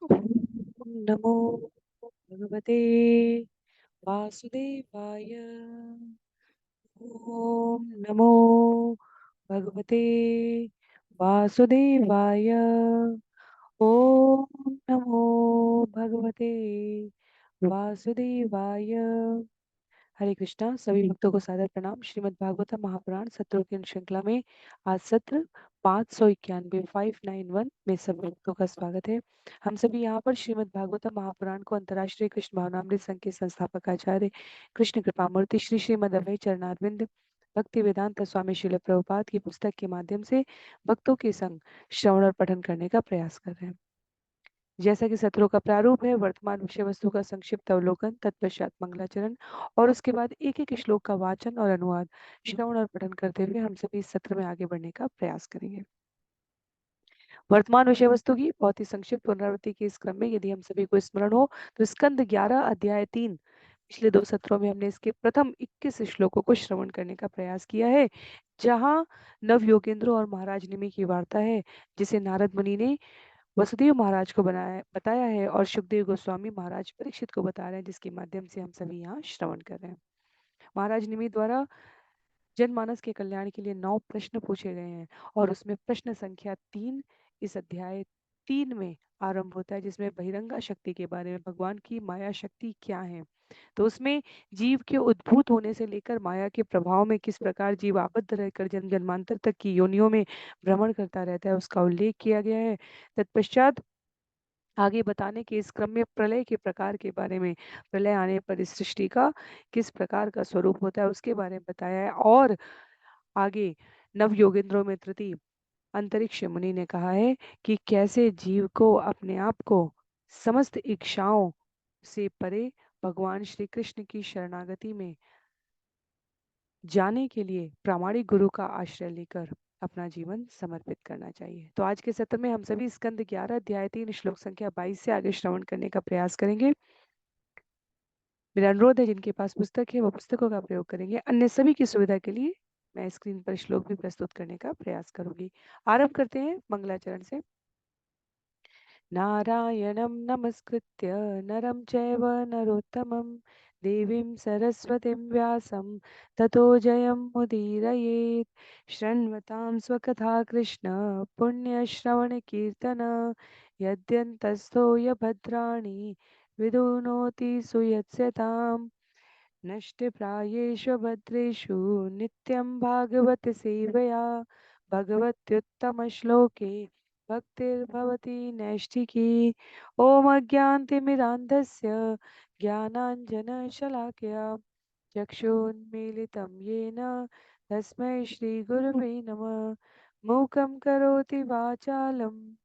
ॐ नमो भगवते वासुदेवाय। ॐ नमो भगवते वासुदेवाय। ॐ नमो भगवते वासुदेवाय। हरे कृष्णा। सभी भक्तों को सादर प्रणाम। श्रीमद् भागवतम महापुराण सत्रों की श्रृंखला में आज सत्र 591 591 में सब भक्तों का स्वागत है। हम सभी यहाँ पर श्रीमद् भागवतम महापुराण को अंतर्राष्ट्रीय कृष्ण भावनामृत संघ के संस्थापक आचार्य कृष्ण कृपा मूर्ति श्री श्रीमद अभय चरणारविंद भक्ति वेदांत स्वामी श्रील प्रभुपाद की पुस्तक के माध्यम से भक्तों के संग श्रवण और पठन करने का प्रयास कर रहे हैं। जैसा कि सत्रों का प्रारूप है, वर्तमान विषय वस्तु का संक्षिप्त अवलोकन, तत्पश्चात मंगलाचरण और उसके बाद एक एक श्लोक का वाचन और अनुवाद श्रवण और पठन करते हुए हम सभी इस सत्र में आगे बढ़ने का प्रयास करेंगे। वर्तमान विषय वस्तु की बहुत ही संक्षिप्त पुनरावृत्ति के इस क्रम में यदि हम सभी को स्मरण हो तो स्कंद 11 अध्याय 3 पिछले 2 सत्रों में हमने इसके प्रथम 21 श्लोकों को श्रवण करने का प्रयास किया है, जहां नव योगेंद्र और महाराज निमि की वार्ता है, जिसे नारद मुनि ने वसुदेव महाराज को बताया है और सुखदेव गोस्वामी महाराज परीक्षित को बता रहे हैं, जिसके माध्यम से हम सभी यहाँ श्रवण कर रहे हैं। महाराज निमि द्वारा जनमानस के कल्याण के लिए 9 प्रश्न पूछे गए हैं और उसमें प्रश्न संख्या 3 इस अध्याय 3 में आरंभ होता है, जिसमें बहिरंगा शक्ति के बारे में, भगवान की माया शक्ति क्या है। तो उसमें जीव के उद्भूत होने से लेकर माया के प्रभाव में किस प्रकार जीव आबद्ध रहकर जन्म जन्मांतर तक की योनियों में भ्रमण करता रहता है, उसका उल्लेख किया गया है। तत्पश्चात आगे बताने के इस क्रम में प्रलय के प्रकार के बारे में, प्रलय आने पर इस सृष्टि का किस प्रकार का स्वरूप होता है उसके बारे में बताया है। और आगे नव योगेंद्रों में तृतीय अंतरिक्ष मुनि ने कहा है कि कैसे जीव को अपने आप को समस्त इच्छाओं से परे भगवान श्री कृष्ण की शरणागति में जाने के लिए प्रामाणिक गुरु का आश्रय लेकर अपना जीवन समर्पित करना चाहिए। तो आज के सत्र में हम सभी स्कंद 11 अध्याय 3 श्लोक संख्या 22 से आगे श्रवण करने का प्रयास करेंगे। मेरा अनुरोध है जिनके पास पुस्तक है वो पुस्तकों का प्रयोग करेंगे, अन्य सभी की सुविधा के लिए मैं स्क्रीन पर श्लोक भी प्रस्तुत करने का प्रयास करूंगी। आरंभ करते हैं मंगलाचरण से। नारायणं नमस्कृत्य नरं चैव नरोत्तमं देवीं सरस्वतीं व्यासं ततो जयमुदीरयेत्। शृण्वतां स्वकथा कृष्ण पुण्यश्रवणकीर्तन यद्यन्तस्थो यभद्राणि विदुनोति सुयत्स्यताम्। नष्टप्रायेषु भद्रेषु नित्यं भागवत सेवया भगवत्युत्तमश्लोके भक्तिर्भवति नैष्ठिकी। ॐ अज्ञानतिमिरान्धस्य ज्ञानाञ्जनशलाकया चक्षुन्मीलितं येन तस्मै श्रीगुरवे नमः। मूकं करोति वाचालं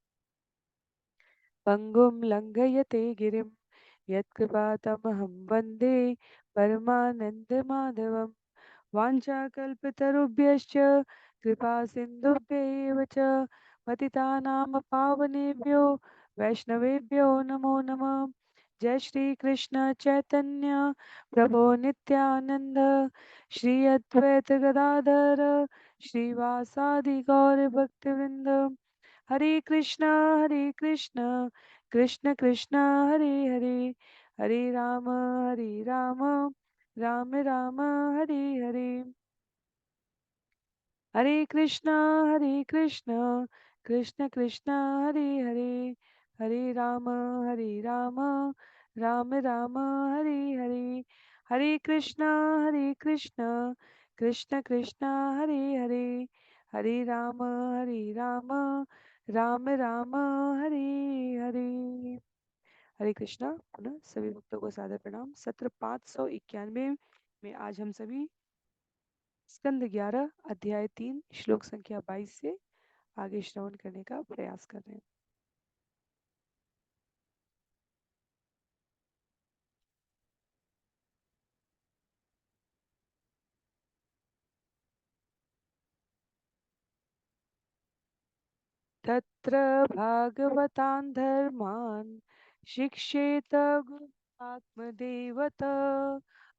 पङ्गुं लङ्घयते गिरिं यत्कृपातमहं वन्दे परमानन्दमाधवं। वाञ्छाकल्पतरुभ्यश्च कृपा सिन्धुभ्यैव च पतितानां पावनेभ्यो वैष्णवेभ्यो नमो नमः। जय श्री कृष्ण चैतन्य प्रभो नित्यानंद श्री अद्वैत गदाधर श्रीवासादि गौर भक्तवृंद। हरे कृष्ण कृष्ण कृष्ण हरे हरे, हरे राम राम राम हरे हरे। हरे कृष्ण कृष्ण कृष्ण हरे हरे, हरे राम राम राम हरे हरे। हरे कृष्ण कृष्ण कृष्ण हरे हरे, हरे राम राम राम हरे हरे। हरे कृष्णा। पुनः सभी भक्तों को सादर प्रणाम। सत्र 591 में आज हम सभी स्कंद 11 अध्याय 3 श्लोक संख्या 22 से आगे श्रवण करने का प्रयास कर रहे हैं। तत्र भागवतान् धर्मान् शिक्षेत गुरुरात्मदेवत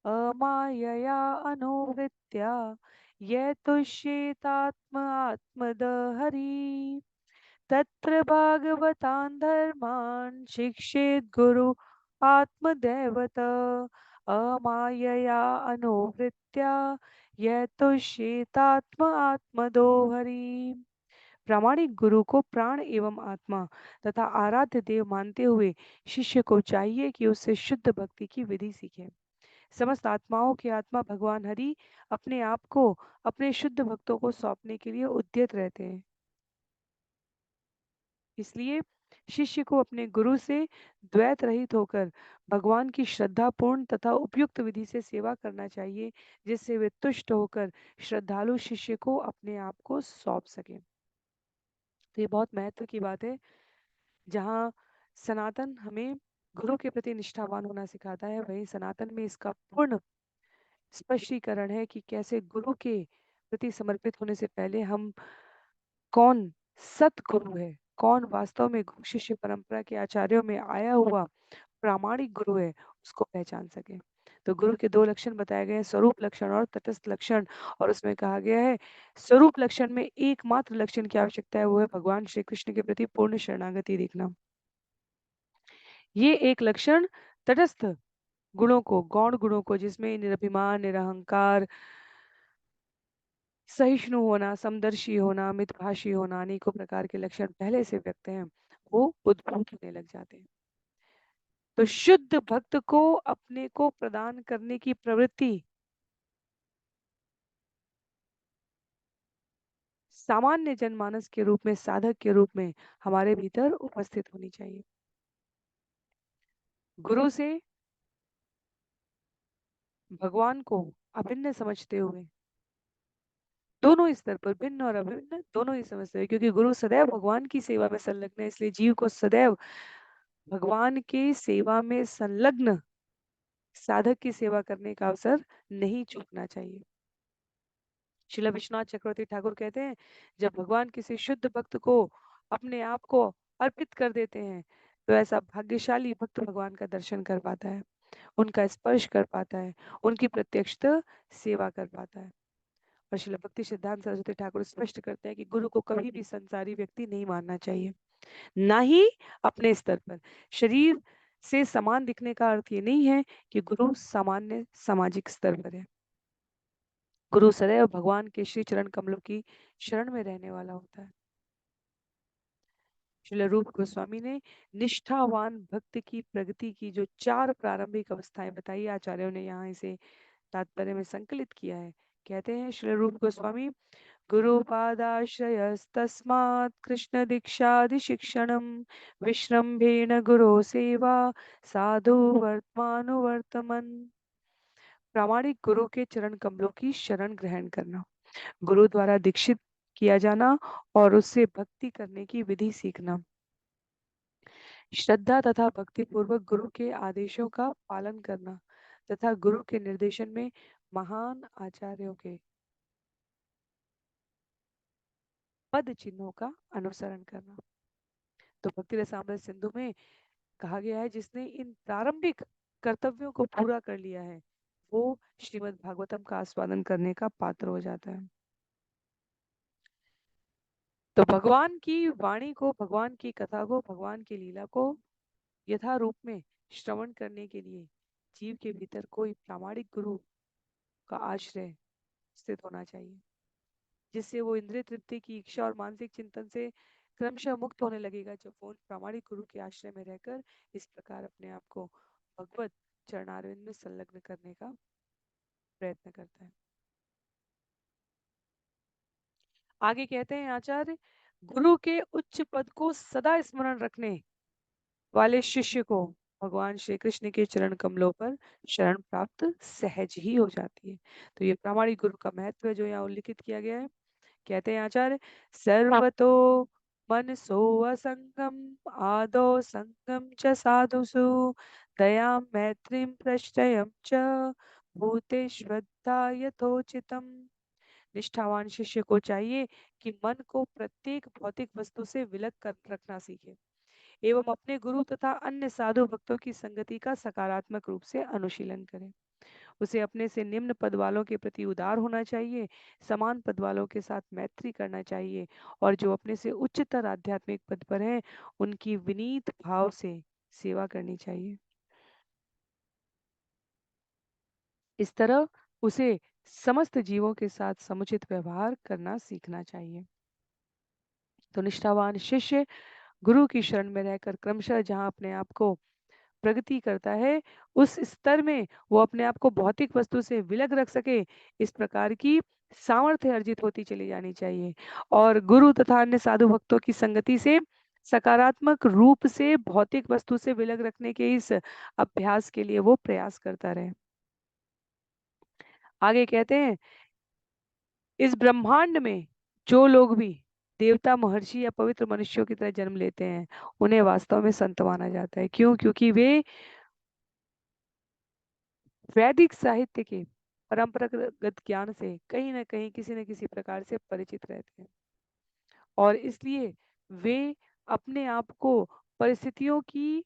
अमायया अनुवृत्त्या ये तुष्येतात्म आत्मदहरि। तत्र भागवतान् धर्मान् शिक्षेत् गुरु आत्मदैवत अमायया अनुवृत्त्या यतुष्येतात्म आत्मदो हरि। प्रामाणिक गुरु को प्राण एवं आत्मा तथा आराध्य देव मानते हुए शिष्य को चाहिए कि उससे शुद्ध भक्ति की विधि सीखे। समस्त आत्माओं के आत्मा भगवान हरि अपने आप को अपने शुद्ध भक्तों को सौंपने के लिए उद्यत रहते हैं। इसलिए शिष्य को अपने गुरु से द्वैत रहित होकर भगवान की श्रद्धापूर्ण तथा उपयुक्त विधि से सेवा करना चाहिए, जिससे वे तुष्ट होकर श्रद्धालु शिष्य को अपने आप को सौंप सके। तो ये बहुत महत्व की बात है, जहाँ सनातन हमें गुरु के प्रति निष्ठावान होना सिखाता है, वहीं सनातन में इसका पूर्ण स्पष्टीकरण है कि कैसे गुरु के प्रति समर्पित होने से पहले हम कौन सतगुरु है, कौन वास्तव में गुरु शिष्य परंपरा के आचार्यों में आया हुआ प्रामाणिक गुरु है, उसको पहचान सके। तो गुरु के दो लक्षण बताए गए हैं, स्वरूप लक्षण और तटस्थ लक्षण। और उसमें कहा गया है स्वरूप लक्षण में एकमात्र लक्षण की आवश्यकता है, वो है भगवान श्री कृष्ण के प्रति पूर्ण शरणागति दिखना। ये एक लक्षण तटस्थ गुणों को, गौण गुणों को, जिसमें निरभिमान, निरहंकार, सहिष्णु होना, समदर्शी होना, मितभाषी होना, अनेकों प्रकार के लक्षण पहले से व्यक्त हैं, वो उद्भूत होने लग जाते हैं। तो शुद्ध भक्त को अपने को प्रदान करने की प्रवृत्ति सामान्य जनमानस के रूप में, साधक के रूप में हमारे भीतर उपस्थित होनी चाहिए। गुरु से भगवान को अभिन्न समझते हुए, दोनों स्तर पर भिन्न और अभिन्न दोनों ही समझते हैं, क्योंकि गुरु सदैव भगवान की सेवा में संलग्न है, इसलिए जीव को सदैव भगवान की सेवा में संलग्न साधक की सेवा करने का अवसर नहीं चूकना चाहिए। श्रील विश्वनाथ चक्रवर्ती ठाकुर कहते हैं, जब भगवान किसी शुद्ध भक्त को अपने आप को अर्पित कर देते हैं, तो ऐसा भाग्यशाली भक्त भगवान का दर्शन कर पाता है, उनका स्पर्श कर पाता है, उनकी प्रत्यक्षता सेवा कर पाता है। और श्रील भक्ति सिद्धांत सरस्वती ठाकुर स्पष्ट करते हैं कि गुरु को कभी भी संसारी व्यक्ति नहीं मानना चाहिए, ना ही अपने स्तर पर। शरीर से समान दिखने का अर्थ ये नहीं है कि गुरु सामान्य सामाजिक स्तर पर है। गुरु सदैव भगवान के श्री चरण कमलों की शरण में रहने वाला होता है। श्रील रूप गोस्वामी ने निष्ठावान भक्त की प्रगति की जो 4 प्रारंभिक अवस्थाएं बताई, आचार्यों ने यहाँ इसे तात्पर्य में संकलित किया है। कहते हैं श्रील रूप गोस्वामी, गुरुपादाश्रयस्तस्मात् कृष्ण दीक्षादि शिक्षणम विश्रम्भेण गुरो सेवा साधु वर्तमानुवर्तमन। प्रामाणिक गुरु के चरण कमलों की शरण ग्रहण करना, गुरु द्वारा दीक्षित किया जाना और उससे भक्ति करने की विधि सीखना, श्रद्धा तथा भक्ति पूर्वक गुरु के आदेशों का पालन करना तथा गुरु के निर्देशन में महान आचार्यों के पद चिन्हों का अनुसरण करना। तो भक्ति रसामृत सिंधु में कहा गया है, जिसने इन प्रारंभिक कर्तव्यों को पूरा कर लिया है, वो श्रीमद् भागवतम का आस्वादन करने का पात्र हो जाता है। तो भगवान की वाणी को, भगवान की कथा को, भगवान की लीला को यथा रूप में श्रवण करने के लिए जीव के भीतर कोई प्रामाणिक गुरु का आश्रय स्थित होना चाहिए, जिससे वो इंद्रिय तृप्ति की इच्छा और मानसिक चिंतन से क्रमशः मुक्त होने लगेगा, जब वो प्रामाणिक गुरु के आश्रय में रहकर इस प्रकार अपने आप को भगवत चरणारविंद में संलग्न करने का प्रयत्न करता है। आगे कहते हैं आचार्य, गुरु के उच्च पद को सदा स्मरण रखने वाले शिष्य को भगवान श्री कृष्ण के चरण कमलों पर शरण प्राप्त सहज ही हो जाती है। तो ये प्रामाणिक गुरु का महत्व है जो यहाँ उल्लिखित किया गया है। कहते हैं आचार्य, सर्वतो मनसो असंगम आदो संगम च साधुषु दया मैत्रीम प्रश्रयम च भूते श्रद्धा यथोचितम। निष्ठावान शिष्य को चाहिए कि मन को प्रत्येक भौतिक वस्तु से विलग कर रखना सीखे एवं अपने गुरु तथा अन्य साधु भक्तों की संगति का सकारात्मक रूप से अनुशीलन करें। उसे अपने से निम्न पद वालों के प्रति उदार होना चाहिए, समान पद वालों के साथ मैत्री करना चाहिए और जो अपने से उच्चतर आध्यात्मिक पद पर हैं, उनकी विनीत भाव से सेवा करनी चाहिए। इस तरह उसे समस्त जीवों के साथ समुचित व्यवहार करना सीखना चाहिए। तो निष्ठावान शिष्य गुरु की शरण में रहकर क्रमशः जहाँ अपने आप को प्रगति करता है, उस स्तर में वो अपने आप को भौतिक वस्तु से विलग रख सके, इस प्रकार की सामर्थ्य अर्जित होती चली जानी चाहिए। और गुरु तथा अन्य साधु भक्तों की संगति से सकारात्मक रूप से भौतिक वस्तु से विलग रखने के इस अभ्यास के लिए वो प्रयास करता रहे। आगे कहते हैं, इस ब्रह्मांड में जो लोग भी देवता, महर्षि या पवित्र मनुष्यों की तरह जन्म लेते हैं, उन्हें वास्तव में संत माना जाता है। क्यों? क्योंकि वे वैदिक साहित्य के परंपरागत ज्ञान से कहीं न कहीं किसी न किसी प्रकार से परिचित रहते हैं और इसलिए वे अपने आप को परिस्थितियों की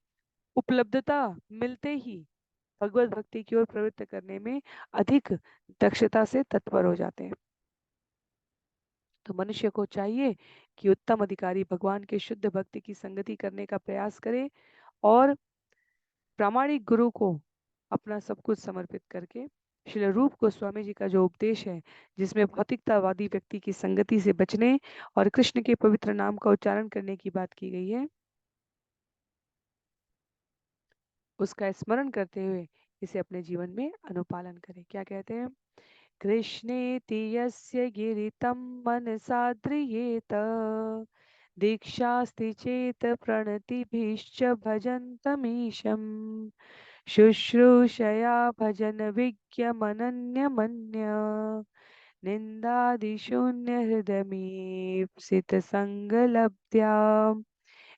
उपलब्धता मिलते ही भगवत भक्ति की ओर प्रवृत्त करने में अधिक दक्षता से तत्पर हो जाते हैं। तो मनुष्य को चाहिए कि उत्तम अधिकारी भगवान के शुद्ध भक्ति की संगति करने का प्रयास करे और प्रामाणिक गुरु को अपना सब कुछ समर्पित करके श्री रूप गोस्वामी जी का जो उपदेश है, जिसमें भौतिकतावादी व्यक्ति की संगति से बचने और कृष्ण के पवित्र नाम का उच्चारण करने की बात की गई है, उसका स्मरण करते हुए इसे अपने जीवन में अनुपालन करें। क्या कहते हैं? कृष्णेति यस्य गिरितं मनसा ध्रियेत दीक्षास्ति चेत प्रणतिभिश्च भजन्तमीशम् शुश्रूषया भजन विज्ञमनन्यमन्य निंदादिशून्य हृदमीप्सित संगलब्ध्या।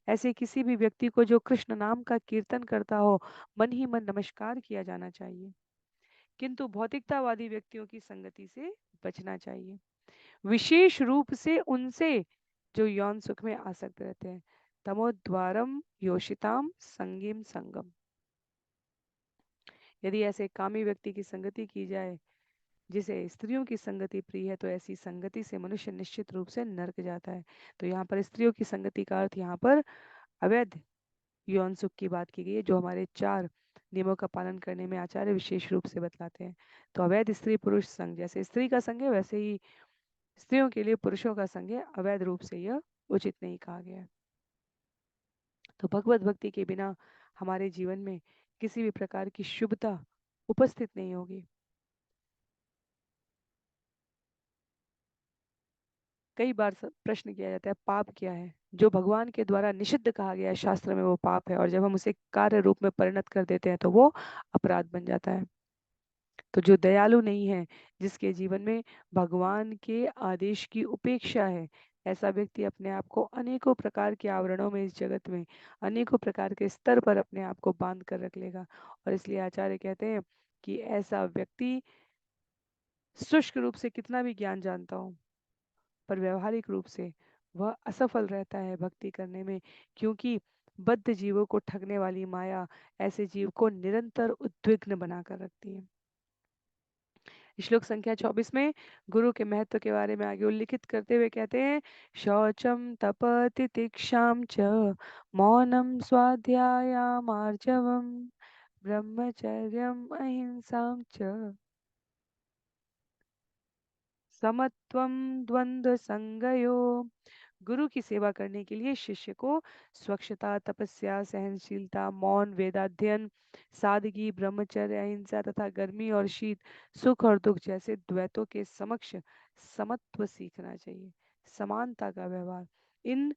ऐसे किसी भी व्यक्ति को जो कृष्ण नाम का कीर्तन करता हो, मन ही मन नमस्कार किया जाना चाहिए, किंतु भौतिकतावादी व्यक्तियों की संगति से बचना चाहिए, विशेष रूप से उनसे जो यौन सुख में आसक्त रहते हैं। तमोद्वारम योषिताम संगीम संगम। यदि ऐसे कामी व्यक्ति की संगति की जाए जिसे स्त्रियों की संगति प्रिय है, तो ऐसी संगति से मनुष्य निश्चित रूप से नरक जाता है। तो यहाँ पर स्त्रियों की संगति का अर्थ यहाँ पर अवैध यौन सुख की बात की गई है, जो हमारे 4 नियमों का पालन करने में आचार्य विशेष रूप से बतलाते हैं। तो अवैध स्त्री पुरुष संग, जैसे स्त्री का संग है वैसे ही स्त्रियों के लिए पुरुषों का संग है, अवैध रूप से यह उचित नहीं कहा गया है। तो भगवत भक्ति के बिना हमारे जीवन में किसी भी प्रकार की शुभता उपस्थित नहीं होगी। कई बार प्रश्न किया जाता है, पाप क्या है? जो भगवान के द्वारा निषिद्ध कहा गया है शास्त्र में, वो पाप है, और जब हम उसे कार्य रूप में परिणत कर देते हैं तो वो अपराध बन जाता है। तो जो दयालु नहीं है, जिसके जीवन में भगवान के आदेश की उपेक्षा है, ऐसा व्यक्ति अपने आप को अनेकों प्रकार के आवरणों में इस जगत में अनेकों प्रकार के स्तर पर अपने आप को बांध कर रख लेगा। और इसलिए आचार्य कहते हैं कि ऐसा व्यक्ति शुष्क रूप से कितना भी ज्ञान जानता हो, पर व्यवहारिक रूप से वह असफल रहता है भक्ति करने में, क्योंकि बद्ध जीवों को ठगने वाली माया ऐसे जीव को निरंतर उद्विग्न बनाकर रखती है। श्लोक संख्या 24 में गुरु के महत्व के बारे में आगे उल्लिखित करते हुए कहते हैं, शौचम तप तितिक्षाम च मौनम स्वाध्यायामार्जवम ब्रह्मचर्यम अहिंसाम च समत्वम द्वंद्व संगयो। गुरु की सेवा करने के लिए शिष्य को स्वच्छता, तपस्या, सहनशीलता, मौन, वेदाध्ययन, सादगी, ब्रह्मचर्य, अहिंसा तथा गर्मी और शीत, सुख और दुख जैसे द्वैतों के समक्ष समत्व सीखना चाहिए, समानता का व्यवहार। इन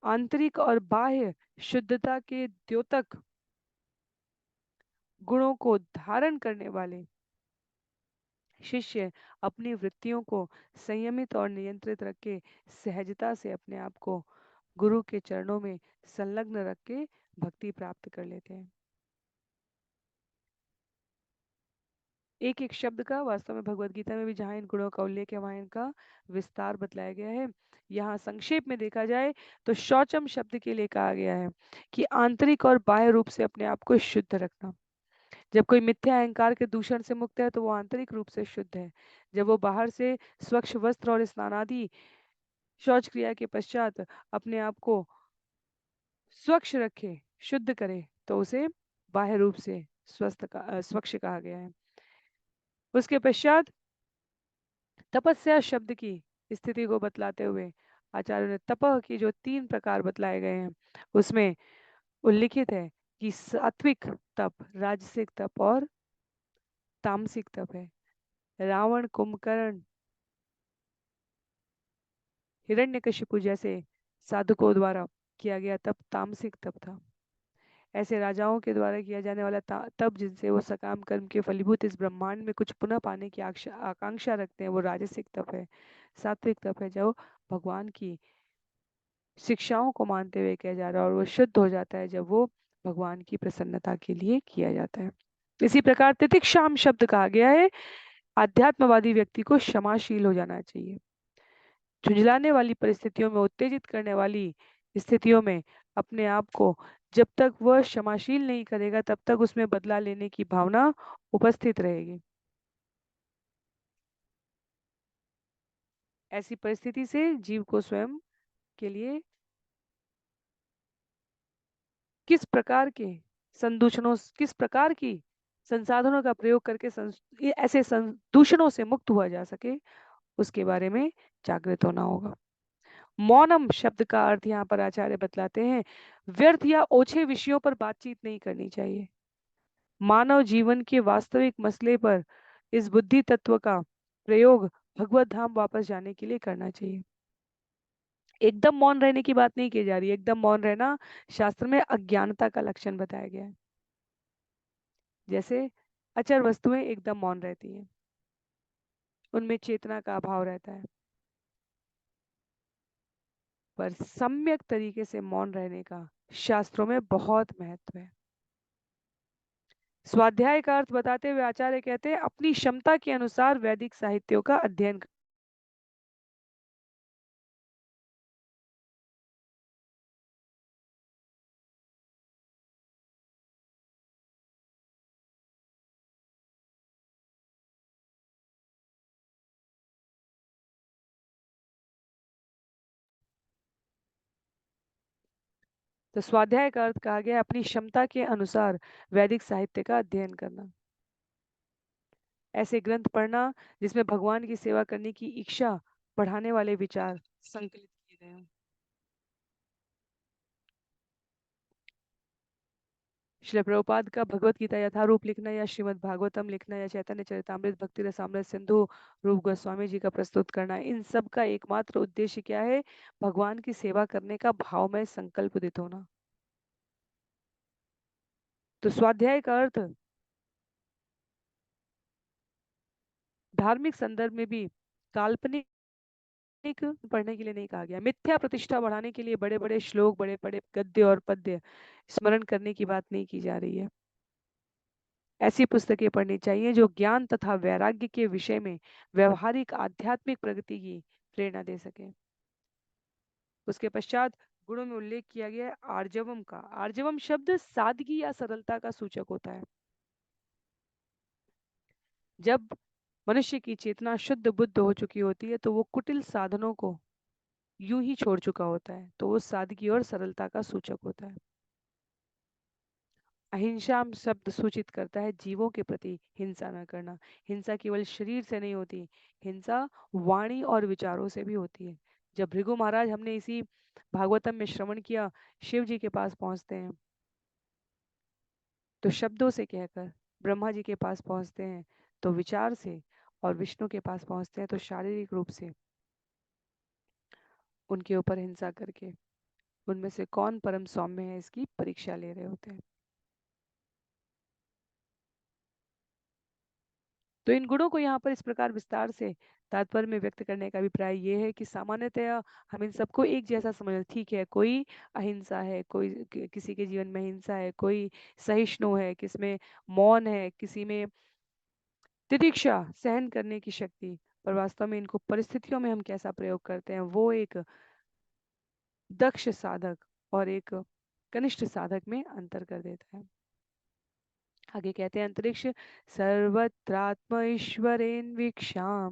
आंतरिक और बाह्य शुद्धता के द्योतक गुणों को धारण करने वाले शिष्य अपनी वृत्तियों को संयमित और नियंत्रित रख के सहजता से अपने आप को गुरु के चरणों में संलग्न रख के भक्ति प्राप्त कर लेते हैं। एक एक शब्द का वास्तव में भगवत गीता में भी जहाँ इन गुणों का उल्लेख है, वहाँ इनका विस्तार बतलाया गया है। यहाँ संक्षेप में देखा जाए तो शौचम शब्द के लिए कहा गया है कि आंतरिक और बाह्य रूप से अपने आप को शुद्ध रखना। जब कोई मिथ्या अहंकार के दूषण से मुक्त है तो वो आंतरिक रूप से शुद्ध है। जब वो बाहर से स्वच्छ वस्त्र और स्नान आदि शौच क्रिया के पश्चात अपने आप को स्वच्छ रखे, शुद्ध करे, तो उसे बाह्य रूप से स्वच्छ कहा गया है। उसके पश्चात तपस्या शब्द की स्थिति को बतलाते हुए आचार्य ने तपह की जो 3 प्रकार बतलाए गए हैं उसमें उल्लिखित है कि सात्विक तप, राजसिक तप और तामसिक तप है। रावण, कुंभकर्ण, हिरण्यकशिपु जैसे साधुकों द्वारा किया गया तप तामसिक तप था। ऐसे राजाओं के द्वारा किया जाने वाला तप जिनसे वो सकाम कर्म के फलीभूत इस ब्रह्मांड में कुछ पुनः पाने की आकांक्षा रखते हैं, वो राजसिक तप है। सात्विक तप है जो भगवान की शिक्षाओं को मानते हुए किया जा रहा है, और वो शुद्ध हो जाता है जब वो भगवान की प्रसन्नता के लिए किया जाता है। इसी प्रकार तितिक्षाम शब्द कहा गया है, आध्यात्मवादी व्यक्ति को क्षमाशील हो जाना चाहिए। झुंझलाने वाली परिस्थितियों में, उत्तेजित करने वाली स्थितियों में अपने आप को जब तक वह क्षमाशील नहीं करेगा तब तक उसमें बदला लेने की भावना उपस्थित रहेगी। ऐसी परिस्थिति से जीव को स्वयं के लिए किस प्रकार के किस प्रकार की संसाधनों का प्रयोग करके ऐसे दूषणों से मुक्त हुआ जा सके, उसके बारे में जागृत होना होगा। मौनम शब्द का अर्थ यहाँ पर आचार्य बतलाते हैं, व्यर्थ या ओछे विषयों पर बातचीत नहीं करनी चाहिए। मानव जीवन के वास्तविक मसले पर इस बुद्धि तत्व का प्रयोग भगवत धाम वापस जाने के लिए करना चाहिए। एकदम मौन रहने की बात नहीं की जा रही है। एकदम मौन रहना शास्त्र में अज्ञानता का लक्षण बताया गया है। जैसे अचर वस्तुएं एकदम मौन रहती हैं, उनमें चेतना का अभाव रहता है, पर सम्यक तरीके से मौन रहने का शास्त्रों में बहुत महत्व है। स्वाध्याय का अर्थ बताते हुए आचार्य कहते हैं, अपनी क्षमता के अनुसार वैदिक साहित्यों का अध्ययन। तो स्वाध्याय का अर्थ कहा गया अपनी क्षमता के अनुसार वैदिक साहित्य का अध्ययन करना, ऐसे ग्रंथ पढ़ना जिसमें भगवान की सेवा करने की इच्छा बढ़ाने वाले विचार संकलित किए गए हों। श्रील प्रभुपाद का भगवत गीता यथारूप लिखना या श्रीमद् भागवतम लिखना या चैतन्य चरितामृत, भक्ति रसामृत सिंधु, रूप गोस्वामी जी का प्रस्तुत करना, इन सब का एकमात्र उद्देश्य क्या है? भगवान की सेवा करने का भावमय संकल्प उदित होना। तो स्वाध्याय का अर्थ धार्मिक संदर्भ में भी काल्पनिक पढ़ने के लिए नहीं कहा गया। मिथ्या प्रतिष्ठा बढ़ाने के लिए बड़े बड़े श्लोक, बड़े बड़े गद्य और पद्य स्मरण करने की बात नहीं की जा रही है। ऐसी पुस्तकें पढ़नी चाहिए जो ज्ञान तथा वैराग्य के विषय में व्यवहारिक आध्यात्मिक प्रगति की प्रेरणा दे सके। उसके पश्चात गुणों में उल्लेख किया गया है आर्जवम का। आर्जवम शब्द सादगी या सरलता का सूचक होता है। जब मनुष्य की चेतना शुद्ध बुद्ध हो चुकी होती है तो वो कुटिल साधनों को यूं ही छोड़ चुका होता है, तो वो सादगी और सरलता का सूचक होता है। अहिंसा शब्द सूचित करता है जीवों के प्रति हिंसा न करना। हिंसा केवल शरीर से नहीं होती, हिंसा वाणी और विचारों से भी होती है। जब भृगु महाराज, हमने इसी भागवतम में श्रवण किया, शिव जी के पास पहुंचते हैं तो शब्दों से कहकर, ब्रह्मा जी के पास पहुंचते हैं तो विचार से, और विष्णु के पास पहुंचते हैं तो शारीरिक रूप से उनके ऊपर हिंसा करके उनमें से कौन परम सौम्य है इसकी परीक्षा ले रहे होते हैं। तो इन गुणों को यहाँ पर इस प्रकार विस्तार से तात्पर्य में व्यक्त करने का अभिप्राय ये है कि सामान्यतया हम इन सबको एक जैसा समझ, ठीक है, कोई अहिंसा है, कोई किसी के जीवन में हिंसा है, कोई सहिष्णु है, किसमें मौन है, किसी में तितिक्षा सहन करने की शक्ति, पर वास्तव में इनको परिस्थितियों में हम कैसा प्रयोग करते हैं वो एक दक्ष साधक और एक कनिष्ठ साधक में अंतर कर देता है। आगे कहते हैं अंतरिक्ष सर्वत्रात्म ईश्वरेन्वीक्षां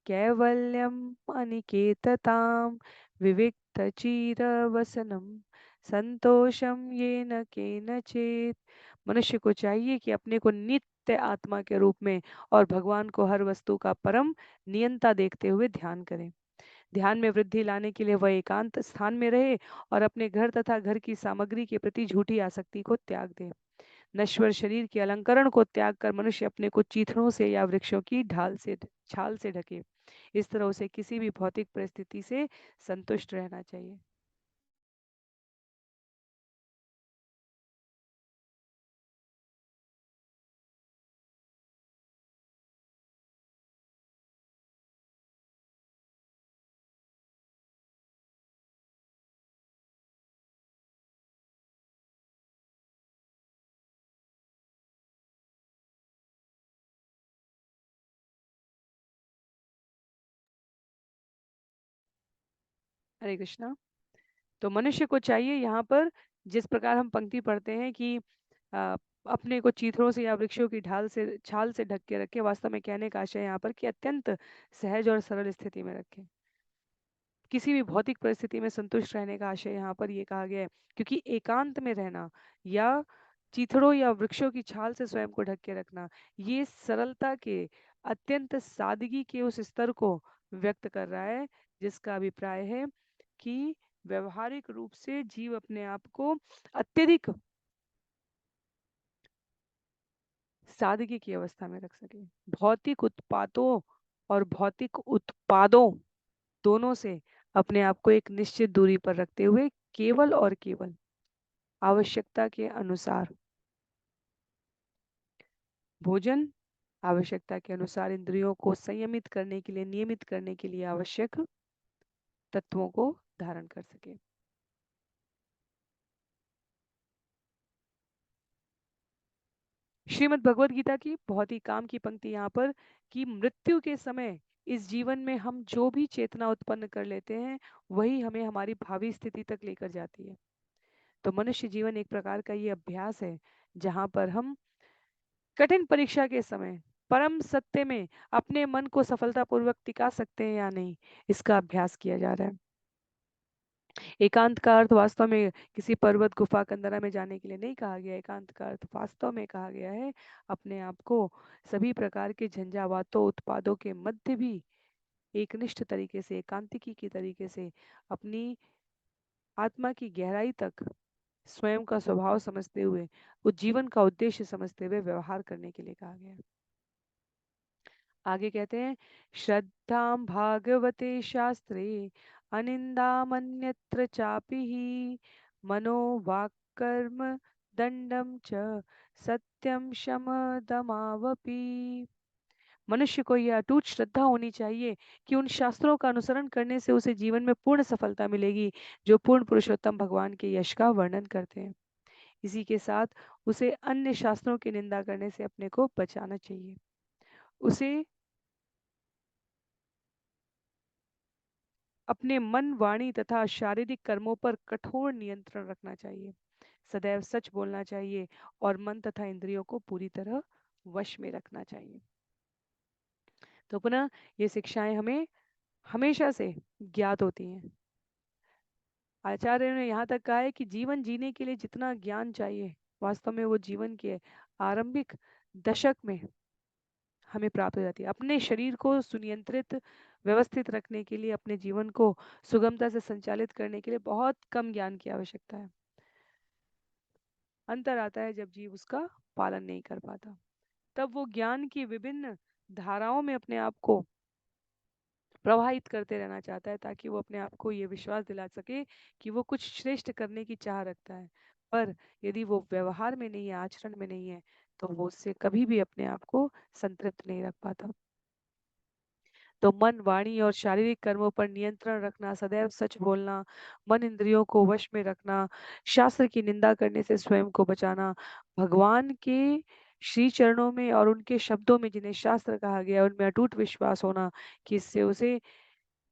कैवल्यम अनिकेतताम विविक्त वसनम संतोषम ये न केनचित। मनुष्य को चाहिए कि अपने को नित्य आत्मा के रूप में और भगवान को हर वस्तु का परम नियंता देखते हुए ध्यान करें। ध्यान में वृद्धि लाने के लिए वह एकांत स्थान में रहे और अपने घर तथा घर की सामग्री के प्रति झूठी आसक्ति को त्याग दे। नश्वर शरीर के अलंकरण को त्याग कर मनुष्य अपने को चीथड़ों से या वृक्षों की ढाल से छाल से ढके। इस तरह उसे किसी भी भौतिक परिस्थिति से संतुष्ट रहना चाहिए। हरे कृष्णा। तो मनुष्य को चाहिए यहाँ पर जिस प्रकार हम पंक्ति पढ़ते हैं कि अ, अपने को चीथड़ों से या वृक्षों की ढाल से छाल से ढक के रखे, वास्तव में कहने का आशय यहाँ पर कि अत्यंत सहज और सरल स्थिति में रखें। किसी भी भौतिक परिस्थिति में संतुष्ट रहने का आशय यहाँ पर ये कहा गया है, क्योंकि एकांत में रहना या चीथड़ों या वृक्षों की छाल से स्वयं को ढक के रखना, ये सरलता के अत्यंत सादगी के उस स्तर को व्यक्त कर रहा है जिसका अभिप्राय है कि व्यवहारिक रूप से जीव अपने आप को अत्यधिक सादगी की अवस्था में रख सके। भौतिक उत्पादों और भौतिक उत्पादों दोनों से अपने आप को एक निश्चित दूरी पर रखते हुए केवल और केवल आवश्यकता के अनुसार भोजन, आवश्यकता के अनुसार इंद्रियों को संयमित करने के लिए, नियमित करने के लिए आवश्यक तत्वों को धारण कर सके। श्रीमद् भगवत गीता की बहुत ही काम की पंक्ति यहाँ पर कि मृत्यु के समय इस जीवन में हम जो भी चेतना उत्पन्न कर लेते हैं वही हमें हमारी भावी स्थिति तक लेकर जाती है। तो मनुष्य जीवन एक प्रकार का ये अभ्यास है जहाँ पर हम कठिन परीक्षा के समय परम सत्य में अपने मन को सफलतापूर्वक टिका सकते हैं या नहीं, इसका अभ्यास किया जा रहा है। एकांत का अर्थ वास्तव में किसी पर्वत गुफा कंदरा में जाने के लिए नहीं कहा गया। एकांत का अर्थ वास्तव में कहा गया है अपने आप को सभी प्रकार के झंझावातों उत्पादों के मध्य भी एकनिष्ठ तरीके से, एकांतिकी की तरीके से अपनी आत्मा की गहराई तक स्वयं का स्वभाव समझते हुए उस जीवन का उद्देश्य समझते हुए व्यवहार करने के लिए कहा गया है। आगे कहते हैं श्रद्धां भागवते शास्त्रे अनिंदामन्यत्र चापि मनो वाक्कर्म दंडम च सत्यम शम दमावपि। मनुष्य को यह अटूट श्रद्धा होनी चाहिए कि उन शास्त्रों का अनुसरण करने से उसे जीवन में पूर्ण सफलता मिलेगी जो पूर्ण पुरुषोत्तम भगवान के यश का वर्णन करते हैं। इसी के साथ उसे अन्य शास्त्रों की निंदा करने से अपने को बचाना चाहिए। उसे अपने मन, वाणी तथा शारीरिक कर्मों पर कठोर नियंत्रण रखना चाहिए। सदैव सच बोलना चाहिए और मन तथा इंद्रियों को पूरी तरह वश में रखना चाहिए। तो पुनः ये शिक्षाएं हमें हमेशा से ज्ञात होती हैं। आचार्य ने यहाँ तक कहा है कि जीवन जीने के लिए जितना ज्ञान चाहिए वास्तव में वो जीवन के आरंभिक दशक में हमें प्राप्त हो जाती है। अपने शरीर को सुनियंत्रित व्यवस्थित रखने के लिए, अपने जीवन को सुगमता से संचालित करने के लिए बहुत कम ज्ञान की आवश्यकता है। अंतर आता है जब जीव उसका पालन नहीं कर पाता, तब वो ज्ञान की विभिन्न धाराओं में अपने आप को प्रवाहित करते रहना चाहता है ताकि वो अपने आप को ये विश्वास दिला सके कि वो कुछ श्रेष्ठ करने की चाह रखता है। पर यदि वो व्यवहार में नहीं है, आचरण में नहीं है, तो वो उससे कभी भी अपने आप को संतृप्त नहीं रख पाता। तो मन, वाणी और शारीरिक कर्मों पर नियंत्रण रखना, सदैव सच बोलना, मन इंद्रियों को वश में रखना, शास्त्र की निंदा करने से स्वयं को बचाना, भगवान के श्री चरणों में और उनके शब्दों में जिन्हें शास्त्र कहा गया है उनमें अटूट विश्वास होना कि इससे उसे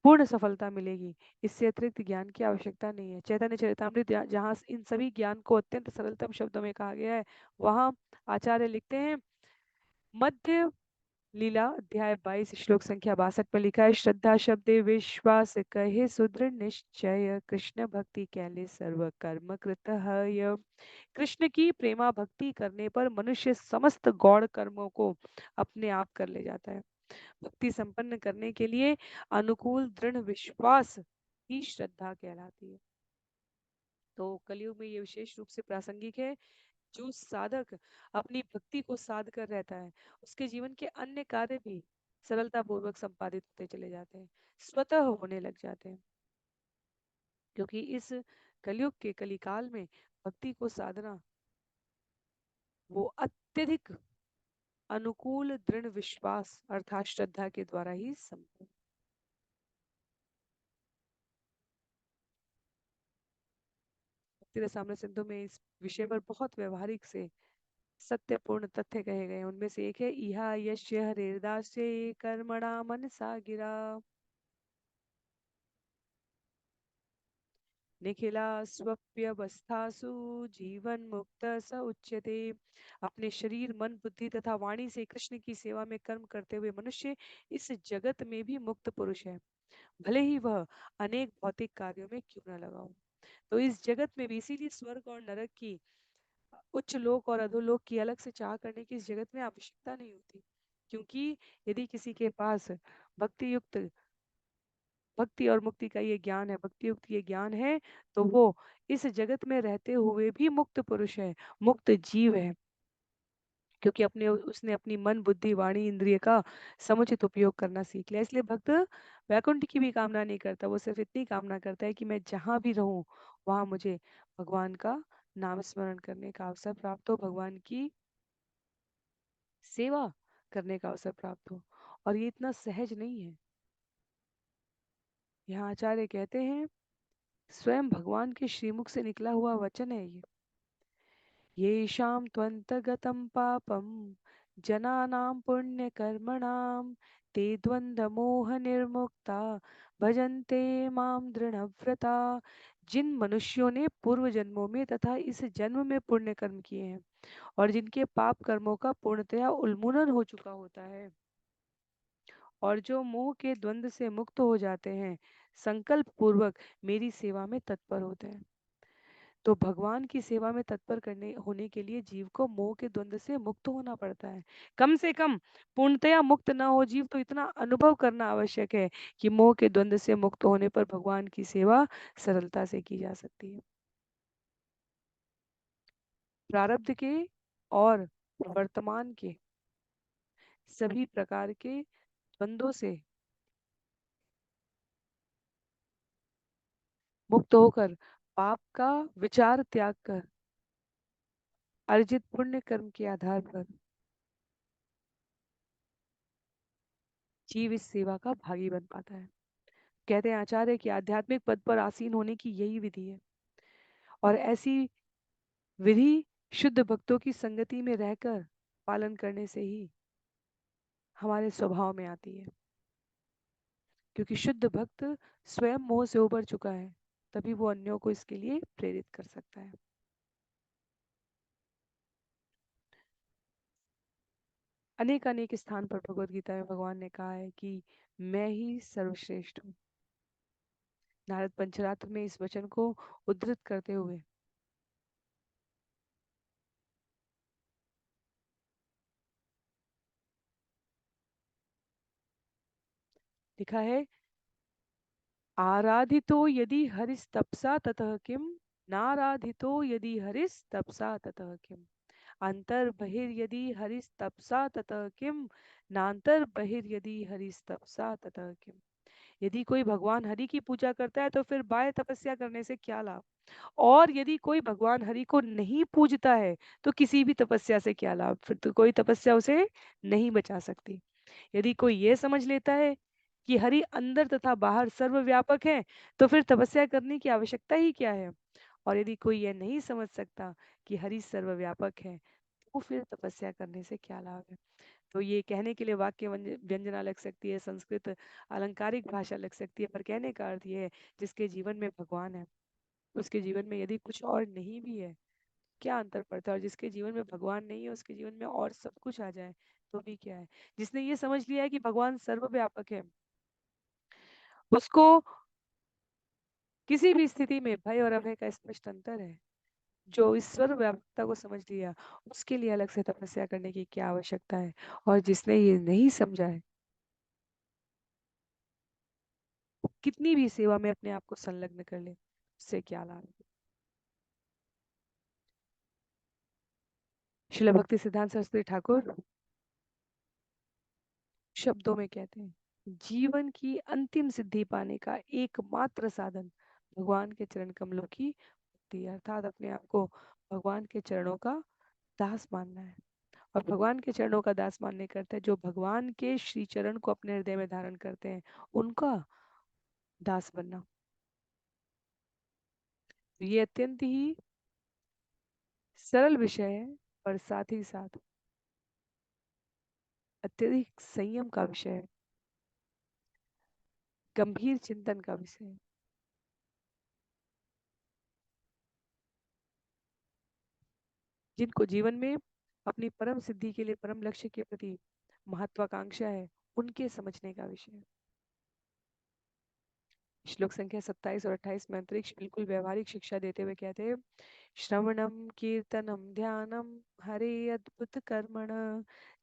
पूर्ण सफलता मिलेगी। इससे अतिरिक्त ज्ञान की आवश्यकता नहीं है। चैतन्य चरितामृत जहाँ इन सभी ज्ञान को अत्यंत सरलतम शब्दों में कहा गया है, वहाँ आचार्य लिखते हैं, मध्य लीला अध्याय 22 श्लोक संख्या 62 में लिखा है, श्रद्धा शब्दे विश्वास कहे सुदृढ़ निश्चय, कृष्ण भक्ति कैले सर्व कर्म कृत है। कृष्ण की प्रेमा भक्ति करने पर मनुष्य समस्त गौण कर्मों को अपने आप कर ले जाता है। भक्ति संपन्न करने के लिए अनुकूल दृढ़ विश्वास ही श्रद्धा कहलाती है। तो कलयुग में ये विशेष रूप से प्रासंगिक है। जो साधक अपनी भक्ति को साध कर रहता है, उसके जीवन के अन्य कार्य भी सरलता पूर्वक संपादित होते चले जाते हैं, स्वतः होने लग जाते हैं। क्योंकि इस कलयुग के कलिकाल में भक्ति को साधना वो अत्यधिक अनुकूल दृढ़ विश्वास अर्थात श्रद्धा के द्वारा ही संभव। भक्ति रसामृत सिंधु में इस विषय पर बहुत व्यवहारिक से सत्यपूर्ण तथ्य कहे गए। उनमें से एक है, इहा यस्य हरेर्दास्ये कर्मणा मनसा गिरा, निखिला स्वप्यवस्थासु जीवन मुक्त स उच्यते। अपने शरीर मन बुद्धि तथा वाणी से कृष्ण की सेवा में कर्म करते हुए मनुष्य इस जगत में भी मुक्त पुरुष है, भले ही वह अनेक भौतिक कार्यों में क्यों न लगा हो। तो इस जगत में भी इसीलिए स्वर्ग और नरक की, उच्च लोक और अधोलोक की अलग से चाह करने की इस जगत में आवश्यकता नहीं होती। क्योंकि यदि किसी के पास भक्ति युक्त भक्ति और मुक्ति का ये ज्ञान है, भक्ति युक्त ये ज्ञान है, तो वो इस जगत में रहते हुए भी मुक्त पुरुष है, मुक्त जीव है। क्योंकि अपने उसने अपनी मन बुद्धि वाणी इंद्रिय का समुचित उपयोग करना सीख लिया। इसलिए भक्त वैकुंठ की भी कामना नहीं करता, वो सिर्फ इतनी कामना करता है कि मैं जहां भी रहूं वहां मुझे भगवान का नाम स्मरण करने का अवसर प्राप्त हो, भगवान की सेवा करने का अवसर प्राप्त हो। और ये इतना सहज नहीं है। यहाँ आचार्य कहते हैं, स्वयं भगवान के श्रीमुख से निकला हुआ वचन है येषां त्वन्तगतं पापं जनानां पुण्यकर्मणां ते द्वन्द्वमोहनिर्मुक्ता भजन्ते मां दृढ़व्रता। जिन मनुष्यों ने पूर्व जन्मों में तथा इस जन्म में पुण्य कर्म किए हैं और जिनके पाप कर्मों का पूर्णतया उन्मूलन हो चुका होता है और जो मोह के द्वंद से मुक्त हो जाते हैं, संकल्प पूर्वक मेरी सेवा में तत्पर होते हैं। तो भगवान की सेवा में तत्पर करने होने के लिए जीव को मोह के द्वंद से मुक्त होना पड़ता है। कम से कम पूर्णतया मुक्त ना हो जीव तो इतना अनुभव करना आवश्यक है कि मोह के द्वंद से मुक्त होने पर भगवान की सेवा सरलता से की जा सकती है। प्रारब्ध के और वर्तमान के सभी प्रकार के द्वंद्वों से मुक्त होकर पाप का विचार त्याग कर अर्जित पुण्य कर्म के आधार पर जीव इस सेवा का भागी बन पाता है। कहते हैं आचार्य कि आध्यात्मिक पद पर आसीन होने की यही विधि है। और ऐसी विधि शुद्ध भक्तों की संगति में रहकर पालन करने से ही हमारे स्वभाव में आती है। क्योंकि शुद्ध भक्त स्वयं मोह से उबर चुका है, तभी वो अन्यों को इसके लिए प्रेरित कर सकता है। अनेक अनेक स्थान पर भगवत गीता में भगवान ने कहा है कि मैं ही सर्वश्रेष्ठ हूँ। नारद पंचरात्र में इस वचन को उद्धृत करते हुए लिखा है, आराधितो यदि हरिस्तपसा ततः किम, नाराधितो यदि हरिस्तपसा ततः किम, अंतर्बहिर्यदि हरिस्तपसा ततः किम, नान्तर्बहिर्यदि हरिस्तपसा ततः किम। यदि कोई भगवान हरि की पूजा करता है तो फिर बाह्य तपस्या करने से क्या लाभ, और यदि कोई भगवान हरि को नहीं पूजता है तो किसी भी तपस्या से क्या लाभ, फिर तो कोई तपस्या उसे नहीं बचा सकती। यदि कोई ये समझ लेता है कि हरि अंदर तथा बाहर सर्वव्यापक है तो फिर तपस्या करने की आवश्यकता ही क्या है। और यदि कोई यह नहीं समझ सकता कि हरि सर्वव्यापक है तो फिर तपस्या करने से क्या लाभ है? तो ये कहने के लिए वाक्य व्यंजना लग सकती है, संस्कृत अलंकारिक भाषा लग सकती है, पर कहने का अर्थ ये है, जिसके जीवन में भगवान है, उसके जीवन में यदि कुछ और नहीं भी है, क्या अंतर पड़ता है? और जिसके जीवन में भगवान नहीं है, उसके जीवन में और सब कुछ आ जाए तो भी क्या है? जिसने ये समझ लिया है कि भगवान सर्वव्यापक है, उसको किसी भी स्थिति में भय और अभय का स्पष्ट अंतर है। जो इस सर्वव्यापकता को समझ लिया, उसके लिए अलग से तपस्या करने की क्या आवश्यकता है? और जिसने ये नहीं समझा है, वो कितनी भी सेवा में अपने आप को संलग्न कर ले, उससे क्या लाभ है? श्रील भक्ति सिद्धांत सरस्वती ठाकुर शब्दों में कहते हैं, जीवन की अंतिम सिद्धि पाने का एकमात्र साधन भगवान के चरण कमलों की भक्ति है, अर्थात अपने आप को भगवान के चरणों का दास मानना है। और भगवान के चरणों का दास मानने करते हैं जो भगवान के श्री चरण को अपने हृदय में धारण करते हैं, उनका दास बनना। तो ये अत्यंत ही सरल विषय है, पर साथ ही साथ अत्यधिक संयम का विषय है, गंभीर चिंतन का विषय है। जिनको जीवन में अपनी परम सिद्धि के लिए परम लक्ष्य के प्रति महत्वाकांक्षा है, उनके समझने का विषय है। श्लोक संख्या 27 और 28 में अंतरिक्ष बिल्कुल व्यवहारिक शिक्षा देते हुए कहते हैं, श्रवणम कीर्तनम ध्यानम हरे अद्भुत कर्मण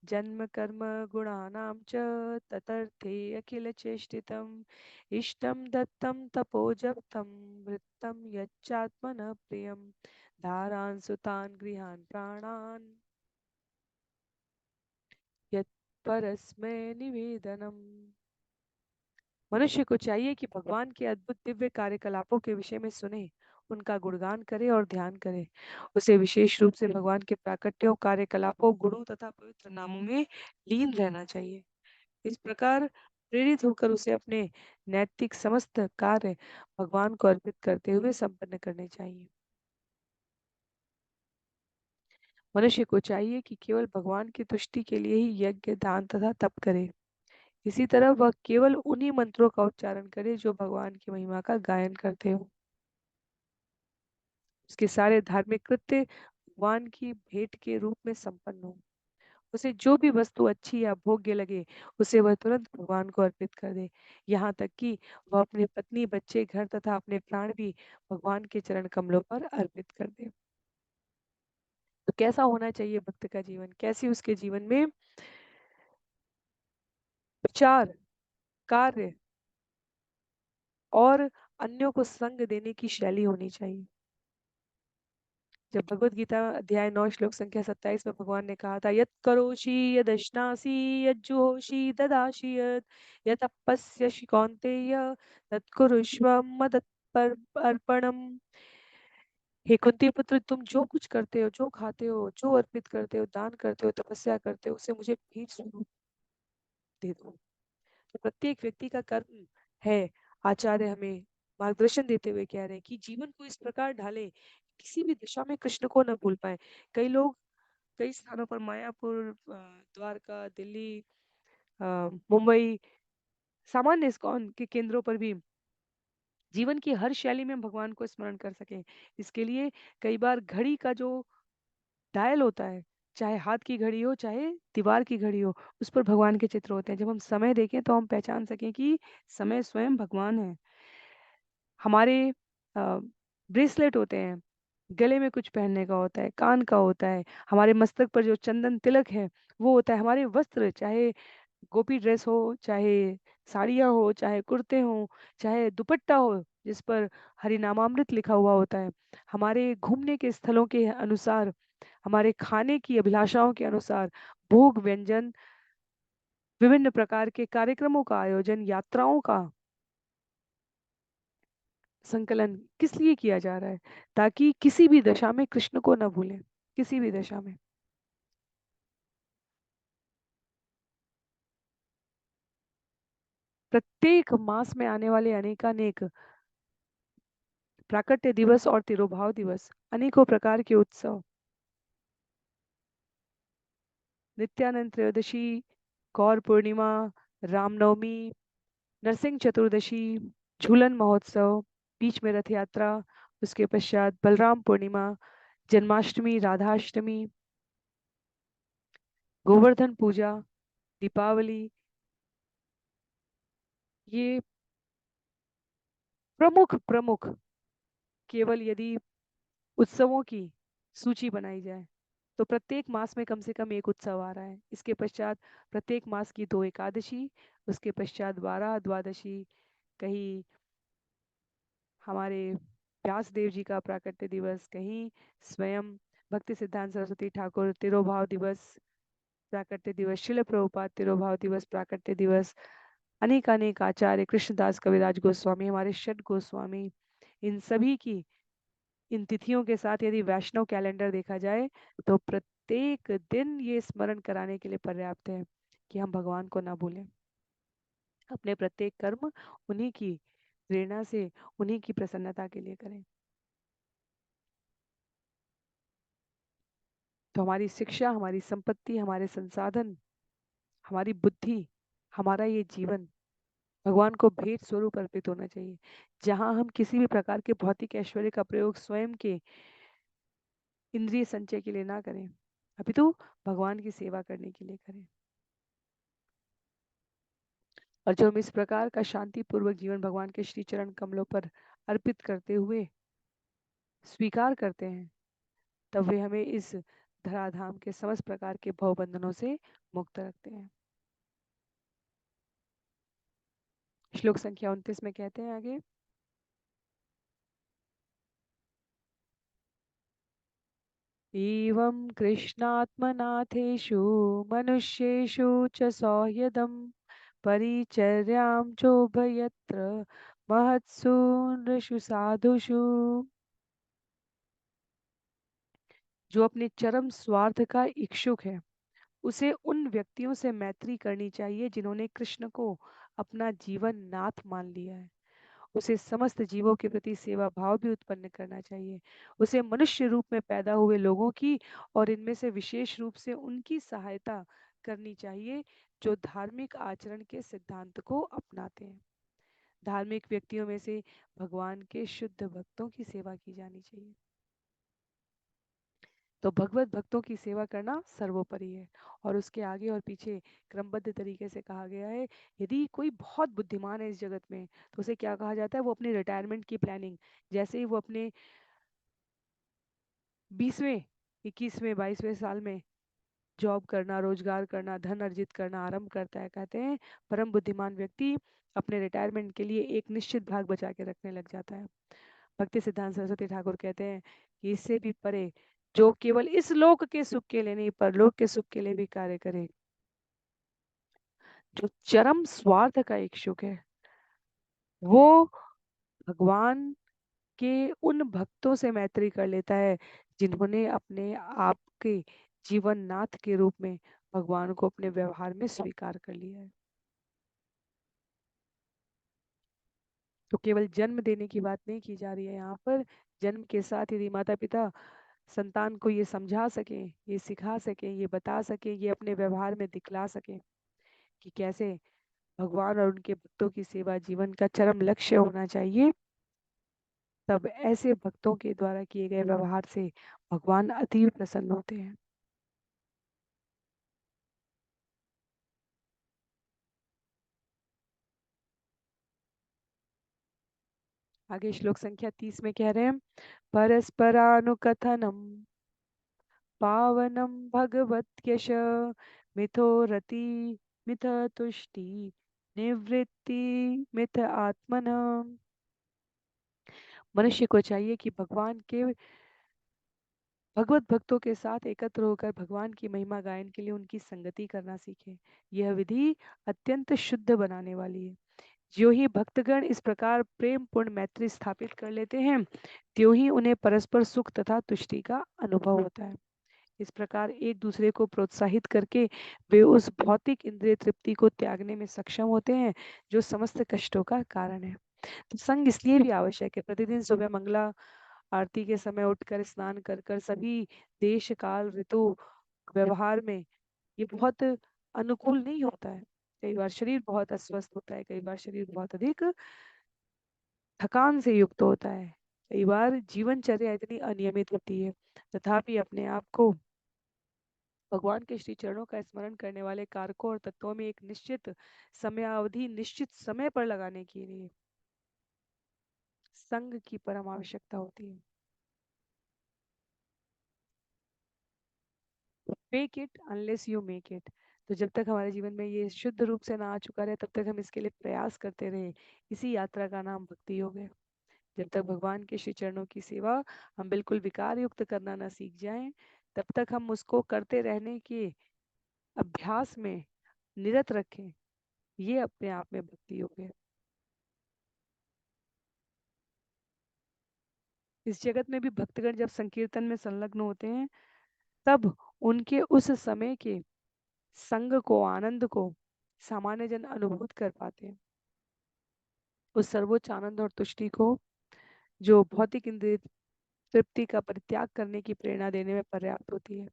जन्म कर्म गुणानां च ततर्थे अखिल चेष्टितम इष्टम दत्तम तपोजप्तम वृत्तम यच्चात्मन प्रियम धारान् सुतान् गृहान् प्राणान् यत्परस्मै निवेदनम। मनुष्य को चाहिए कि भगवान के अद्भुत दिव्य कार्यकलापों के विषय में सुने, उनका गुणगान करे और ध्यान करे। उसे विशेष रूप से भगवान के प्राकट्यों, कार्यकलापों, गुणों तथा पवित्र नामों में लीन रहना चाहिए। इस प्रकार प्रेरित होकर उसे अपने नैतिक समस्त कार्य भगवान को अर्पित करते हुए संपन्न करने चाहिए। मनुष्य को चाहिए कि केवल भगवान की तुष्टि के लिए ही यज्ञ, दान तथा तप करे। इसी तरह वह केवल उन्हीं मंत्रों का उच्चारण करे जो भगवान की महिमा का गायन करते हो। उसके सारे धार्मिक कृत्य भगवान की भेंट के रूप में संपन्न हो। उसे जो भी वस्तु अच्छी या भोग्य लगे, उसे वह तुरंत भगवान को अर्पित कर दे। यहाँ तक कि वह अपने पत्नी, बच्चे, घर तथा अपने प्राण भी भगवान के चरण कमलों पर अर्पित कर दे। तो कैसा होना चाहिए भक्त का जीवन? कैसी उसके जीवन में विचार, कार्य और अन्यों को संग देने की शैली होनी चाहिए? जब भगवत गीता अध्याय 9 श्लोक संख्या 27 में भगवान ने कहा था, यत करोषि यदश्नासि यज्जुहोषि ददासि यत तपस्यसि कौन्तेय तत्कुरुष्व मदर्पणम। हे कुंती पुत्र, तुम जो कुछ करते हो, जो खाते हो, जो अर्पित करते हो, दान करते हो, तपस्या करते हो, उसे मुझे भेंट स्वरूप दे दो। तो प्रत्येक व्यक्ति का कर्म है। आचार्य हमें मार्गदर्शन देते हुए कह रहे हैं कि जीवन को इस प्रकार ढाले, किसी भी दिशा में कृष्ण को न भूल पाए। कई लोग कई स्थानों पर, मायापुर, द्वारका, दिल्ली, मुंबई, सामान्य इस्कॉन के केंद्रों पर भी जीवन की हर शैली में भगवान को स्मरण कर सके, इसके लिए कई बार घड़ी का जो डायल होता है, चाहे हाथ की घड़ी हो, चाहे दीवार की घड़ी हो, उस पर भगवान के चित्र होते हैं। जब हम समय देखें तो हम पहचान सकें कि समय स्वयं भगवान है। हमारे ब्रेसलेट होते हैं, गले में कुछ पहनने का होता है, कान का होता है, हमारे मस्तक पर जो चंदन तिलक है वो होता है। हमारे वस्त्र, चाहे गोपी ड्रेस हो, चाहे साड़ियाँ हो, चाहे कुर्ते हो, चाहे दुपट्टा हो जिस पर हरि नामामृत लिखा हुआ होता है, हमारे घूमने के स्थलों के अनुसार, हमारे खाने की अभिलाषाओं के अनुसार, भोग व्यंजन, विभिन्न प्रकार के कार्यक्रमों का आयोजन, यात्राओं का संकलन किस लिए किया जा रहा है? ताकि किसी भी दशा में कृष्ण को न भूलें, किसी भी दशा में। प्रत्येक मास में आने वाले अनेकानेक प्राकट्य दिवस और तिरुभाव दिवस, अनेकों प्रकार के उत्सव नित्यानंद त्रयोदशी, गौर पूर्णिमा, रामनवमी, नरसिंह चतुर्दशी, झूलन महोत्सव, बीच में रथ यात्रा, उसके पश्चात बलराम पूर्णिमा, जन्माष्टमी, राधाष्टमी, गोवर्धन पूजा, दीपावली, ये प्रमुख प्रमुख, केवल यदि उत्सवों की सूची बनाई जाए तो प्रत्येक मास में कम से कम एक उत्सव आ रहा है। इसके पश्चात प्रत्येक मास की 2 एकादशी, उसके पश्चात 12 द्वादशी, कहीं हमारे व्यास देव जी का प्राकट्य दिवस, कहीं स्वयं भक्ति सिद्धांत सरस्वती ठाकुर तिरोभाव दिवस, प्राकट्य दिवस, शिल प्रभुपाद तिरोभाव दिवस, प्राकट्य दिवस, अनेक अनेक आचार्य कृष्णदास कविराज गोस्वामी, हमारे षट गोस्वामी, इन सभी की इन तिथियों के साथ यदि वैष्णव कैलेंडर देखा जाए तो प्रत्येक दिन ये स्मरण कराने के लिए पर्याप्त है कि हम भगवान को ना भूलें। अपने प्रत्येक कर्म उन्हीं की प्रेरणा से, उन्हीं की प्रसन्नता के लिए करें। तो हमारी शिक्षा, हमारी संपत्ति, हमारे संसाधन, हमारी बुद्धि, हमारा ये जीवन भगवान को भेंट स्वरूप अर्पित होना चाहिए, जहां हम किसी भी प्रकार के भौतिक ऐश्वर्य का प्रयोग स्वयं के इंद्रिय संचय के लिए ना करें, अपितु भगवान की सेवा करने के लिए करें। और जब हम इस प्रकार का शांति पूर्वक जीवन भगवान के श्री चरण कमलों पर अर्पित करते हुए स्वीकार करते हैं, तब वे हमें इस धराधाम के समस्त प्रकार के भव बंधनों से मुक्त रखते हैं। श्लोक संख्या 29 में कहते हैं आगे, एवं कृष्णात्मनाथेषु मनुष्येषु च सौह्यदं परिचर्यां चोभयत्र महत्सु नृषु साधुषु। जो अपने चरम स्वार्थ का इच्छुक है उसे उन व्यक्तियों से मैत्री करनी चाहिए जिन्होंने कृष्ण को अपना जीवन नाथ मान लिया है। उसे समस्त जीवों के प्रति सेवा भाव भी उत्पन्न करना चाहिए। उसे मनुष्य रूप में पैदा हुए लोगों की और इनमें से विशेष रूप से उनकी सहायता करनी चाहिए जो धार्मिक आचरण के सिद्धांत को अपनाते हैं। धार्मिक व्यक्तियों में से भगवान के शुद्ध भक्तों की सेवा की जानी चाहिए। तो भगवत भक्तों की सेवा करना सर्वोपरि है। और उसके आगे और पीछे क्रमबद्ध तरीके से कहा गया है, यदि कोई बहुत बुद्धिमान है इस जगत में तो उसे क्या कहा जाता है, वो अपनी रिटायरमेंट की प्लानिंग, जैसे ही वो अपने 20वें 21वें 22वें साल में जॉब करना, रोजगार करना, धन अर्जित करना आरंभ करता है, कहते हैं परम बुद्धिमान व्यक्ति अपने रिटायरमेंट के लिए एक निश्चित भाग बचा के रखने लग जाता है। भक्ति सिद्धांत सरस्वती ठाकुर कहते हैं कि इससे भी परे जो केवल इस लोक के सुख के लिए नहीं परलोक के सुख के लिए भी कार्य करे, जो चरम स्वार्थ का इच्छुक है, वो भगवान के उन भक्तों से मैत्री कर लेता है जिन्होंने अपने आप के जीवन नाथ के रूप में भगवान को अपने व्यवहार में स्वीकार कर लिया है। तो केवल जन्म देने की बात नहीं की जा रही है यहाँ पर। जन्म के साथ यदि माता पिता संतान को ये समझा सके, ये सिखा सके, ये बता सके, ये अपने व्यवहार में दिखला सके कि कैसे भगवान और उनके भक्तों की सेवा जीवन का चरम लक्ष्य होना चाहिए, तब ऐसे भक्तों के द्वारा किए गए व्यवहार से भगवान अति प्रसन्न होते हैं। आगे श्लोक संख्या 30 में कह रहे हैं, परस्परानुकथनम पावनम भगवत्यश मिथो रति मिथ तुष्टि निवृत्ति मिथ आत्मन। मनुष्य को चाहिए कि भगवान के भगवत भक्तों के साथ एकत्र होकर भगवान की महिमा गायन के लिए उनकी संगति करना सीखे। यह विधि अत्यंत शुद्ध बनाने वाली है। ज्यों ही भक्तगण इस प्रकार प्रेम पूर्ण मैत्री स्थापित कर लेते हैं, त्यों ही उन्हें परस्पर सुख तथा तुष्टि का अनुभव होता है। इस प्रकार एक दूसरे को प्रोत्साहित करके वे उस भौतिक इंद्रिय तृप्ति को त्यागने में सक्षम होते हैं जो समस्त कष्टों का कारण है। तो संग इसलिए भी आवश्यक है। प्रतिदिन सुबह मंगला आरती के समय उठकर स्नान कर कर सभी देश काल ऋतु व्यवहार में ये बहुत अनुकूल नहीं होता है। कई बार शरीर बहुत अस्वस्थ होता है, कई बार शरीर बहुत अधिक थकान से युक्त होता है, कई बार जीवनचर्या इतनी अनियमित होती है, तथापि अपने आप को भगवान के श्री चरणों का स्मरण करने वाले कारकों और तत्वों में एक निश्चित समयावधि निश्चित समय पर लगाने के लिए संग की परम आवश्यकता होती है। Fake it unless you make it. तो जब तक हमारे जीवन में ये शुद्ध रूप से ना आ चुका रहे, तब तक हम इसके लिए प्रयास करते रहे। इसी यात्रा का नाम भक्ति योग है। जब तक भगवान के श्री चरणों की सेवा हम बिल्कुल विकार युक्त करना ना सीख जाएं, तब तक हम उसको करते रहने के अभ्यास में निरत रखें। ये अपने आप में भक्ति योग है। इस जगत में भी भक्तगण जब संकीर्तन में संलग्न होते हैं, तब उनके उस समय के संग को, आनंद को सामान्य जन अनुभूत कर पाते हैं। उस सर्वोच्च आनंद और तुष्टि को जो भौतिक इंद्रिय तृप्ति का परित्याग करने की प्रेरणा देने में पर्याप्त होती है।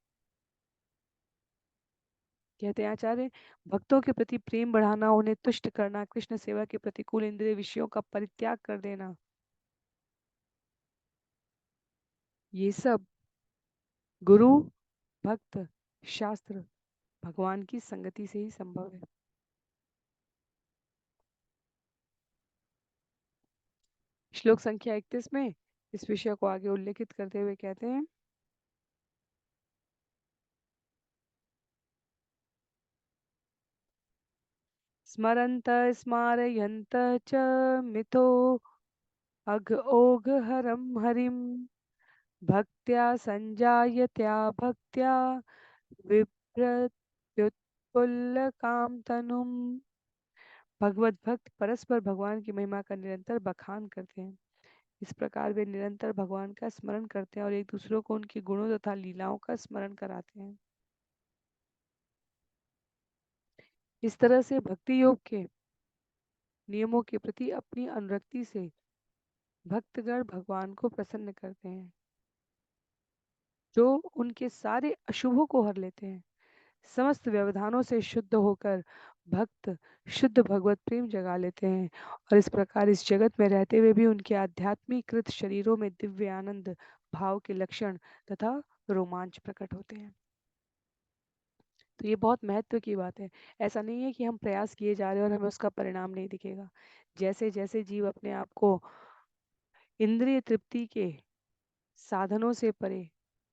कहते हैं आचार्य, भक्तों के प्रति प्रेम बढ़ाना, उन्हें तुष्ट करना, कृष्ण सेवा के प्रतिकूल इंद्रिय विषयों का परित्याग कर देना, ये सब गुरु, भक्त, शास्त्र, भगवान की संगति से ही संभव है। श्लोक संख्या 31 में इस विषय को आगे उल्लेखित करते हुए कहते हैं, स्मरन्त स्मारयन्त च मितो अघ ओघ हरम हरिम भक्त्या संजायत्या भक्त्या विभ्रत्युत्फुल्ल काम तनुम। भगवत भक्त परस्पर भगवान की महिमा का निरंतर बखान करते हैं। इस प्रकार वे निरंतर भगवान का स्मरण करते हैं और एक दूसरे को उनके गुणों तथा लीलाओं का स्मरण कराते हैं। इस तरह से भक्ति योग के नियमों के प्रति अपनी अनुरक्ति से भक्तगण भगवान को प्रसन्न करते हैं, जो उनके सारे अशुभों को हर लेते हैं। समस्त व्यवधानों से शुद्ध होकर भक्त शुद्ध भगवत प्रेम जगा लेते हैं और इस प्रकार इस जगत में रहते हुए भी उनके आध्यात्मिकृत शरीरों में दिव्य आनंद भाव के लक्षण तथा रोमांच प्रकट होते हैं। तो ये बहुत महत्व की बात है। ऐसा नहीं है कि हम प्रयास किए जा रहे हैं और हमें उसका परिणाम नहीं दिखेगा। जैसे जैसे जीव अपने आप को इंद्रिय तृप्ति के साधनों से परे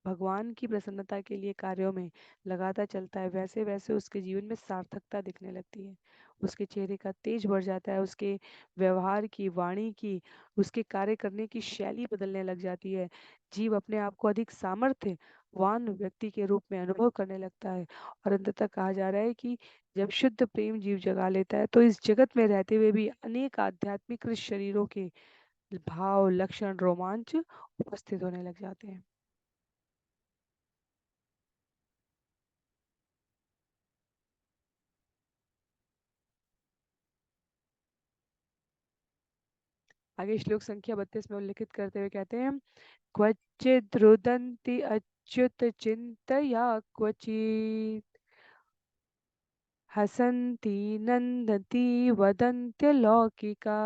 भगवान की प्रसन्नता के लिए कार्यों में लगाता चलता है, वैसे वैसे उसके जीवन में सार्थकता दिखने लगती है। उसके चेहरे का तेज बढ़ जाता है, उसके व्यवहार की, वाणी की, उसके कार्य करने की शैली बदलने लग जाती है। जीव अपने आप को अधिक सामर्थ्यवान व्यक्ति के रूप में अनुभव करने लगता है और अंततः कहा जा रहा है कि जब शुद्ध प्रेम जीव जगा लेता है, तो इस जगत में रहते हुए भी अनेक आध्यात्मिक शरीरों के भाव, लक्षण, रोमांच उपस्थित होने लग जाते हैं। आगे श्लोक संख्या 32 में उल्लेखित करते हुए कहते हैं, क्वचिद् रुदन्ति अच्युत चिन्तया क्वचित् हसन्ति नन्दति वदन्त्यलौकिका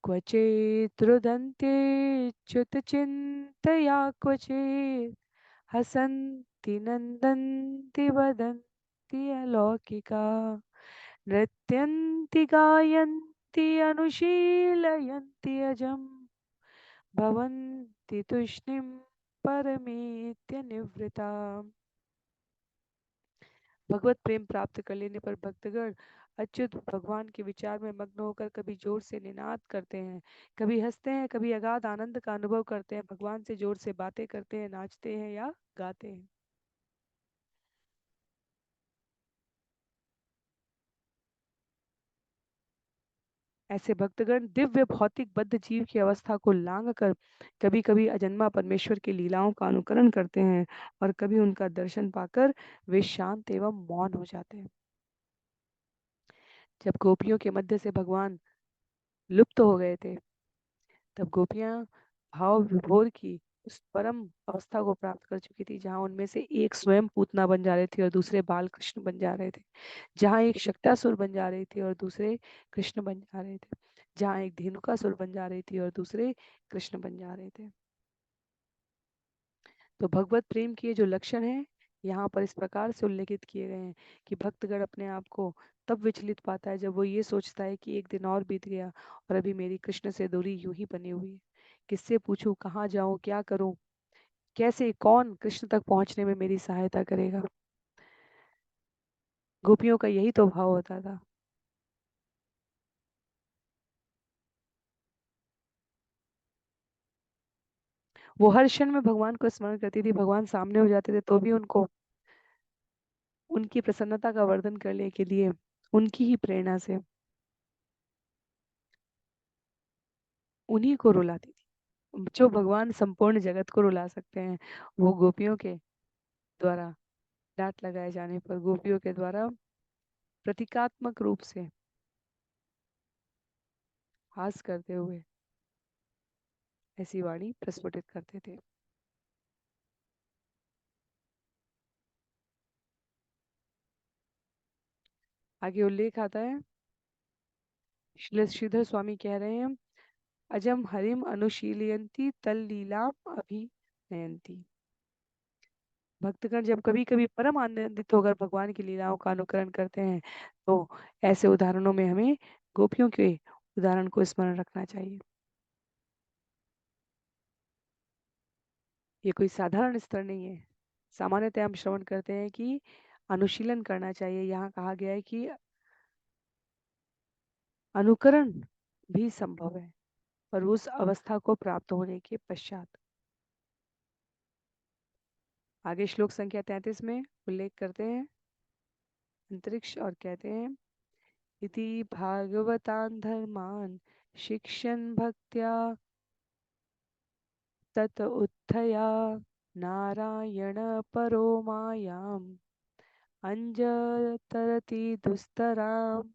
क्वचित् रुदन्त्यच्युत चिन्तया क्वचित् हसन्ति नन्दन्ति वदन्ति अलौकिका नृत्यन्ति गायन्ति अनुशीलयन्ति अजम् भवन्ति तुष्णीं परमेत्य निवृता। भगवत प्रेम प्राप्त कर लेने पर भक्तगण अच्युत भगवान के विचार में मग्न होकर कभी जोर से निनाद करते हैं, कभी हंसते हैं, कभी अगाध आनंद का अनुभव करते हैं, भगवान से जोर से बातें करते हैं, नाचते हैं या गाते हैं। ऐसे भक्तगण दिव्य भौतिक बद्ध जीव की अवस्था को लांग कर कभी कभी अजन्मा परमेश्वर की लीलाओं का अनुकरण करते हैं और कभी उनका दर्शन पाकर वे शांत एवं मौन हो जाते हैं। जब गोपियों के मध्य से भगवान लुप्त हो गए थे, तब गोपियां भाव विभोर की उस परम अवस्था को प्राप्त कर चुकी थी जहां उनमें से एक स्वयं पूतना बन जा रहे थे और दूसरे बाल कृष्ण बन जा रहे थे, जहां एक शक्तासुर बन जा रही थी और दूसरे कृष्ण बन जा रहे थे, जहां एक धेनुकासुर बन जा रही थी और दूसरे कृष्ण बन जा रहे थे। तो भगवत प्रेम के जो लक्षण हैं यहाँ पर इस प्रकार से उल्लेखित किए गए हैं कि भक्तगण अपने आप को तब विचलित पाता है जब वो ये सोचता है कि एक दिन और बीत गया और अभी मेरी कृष्ण से दूरी यूं ही बनी हुई है। किससे पूछूं, कहाँ जाऊं, क्या करूं, कैसे, कौन कृष्ण तक पहुंचने में मेरी सहायता करेगा। गोपियों का यही तो भाव होता था। वो हर क्षण में भगवान को स्मरण करती थी, भगवान सामने हो जाते थे तो भी उनको उनकी प्रसन्नता का वर्धन करने के लिए उनकी ही प्रेरणा से उन्हीं को रुलाती थी। जो भगवान संपूर्ण जगत को रुला सकते हैं, वो गोपियों के द्वारा डांट लगाए जाने पर, गोपियों के द्वारा प्रतीकात्मक रूप से हास करते हुए ऐसी वाणी प्रस्फुटित करते थे। आगे उल्लेख आता है, श्रीधर स्वामी कह रहे हैं, अजम हरिम अनुशीलयंती तल लीलाम अभिनयंती। भक्तगण जब कभी कभी परम आनंदित होकर भगवान की लीलाओं का अनुकरण करते हैं तो ऐसे उदाहरणों में हमें गोपियों के उदाहरण को स्मरण रखना चाहिए। ये कोई साधारण स्तर नहीं है। सामान्यतः हम श्रवण करते हैं कि अनुशीलन करना चाहिए, यहाँ कहा गया है कि अनुकरण भी संभव है पर उस अवस्था को प्राप्त होने के पश्चात। आगे श्लोक संख्या 33 में उल्लेख करते हैं अंतरिक्ष और कहते हैं, इति भागवतान धर्मान शिक्षण भक्त्या तत उत्थया नारायण परो मायाम अंजतरति दुस्तराम।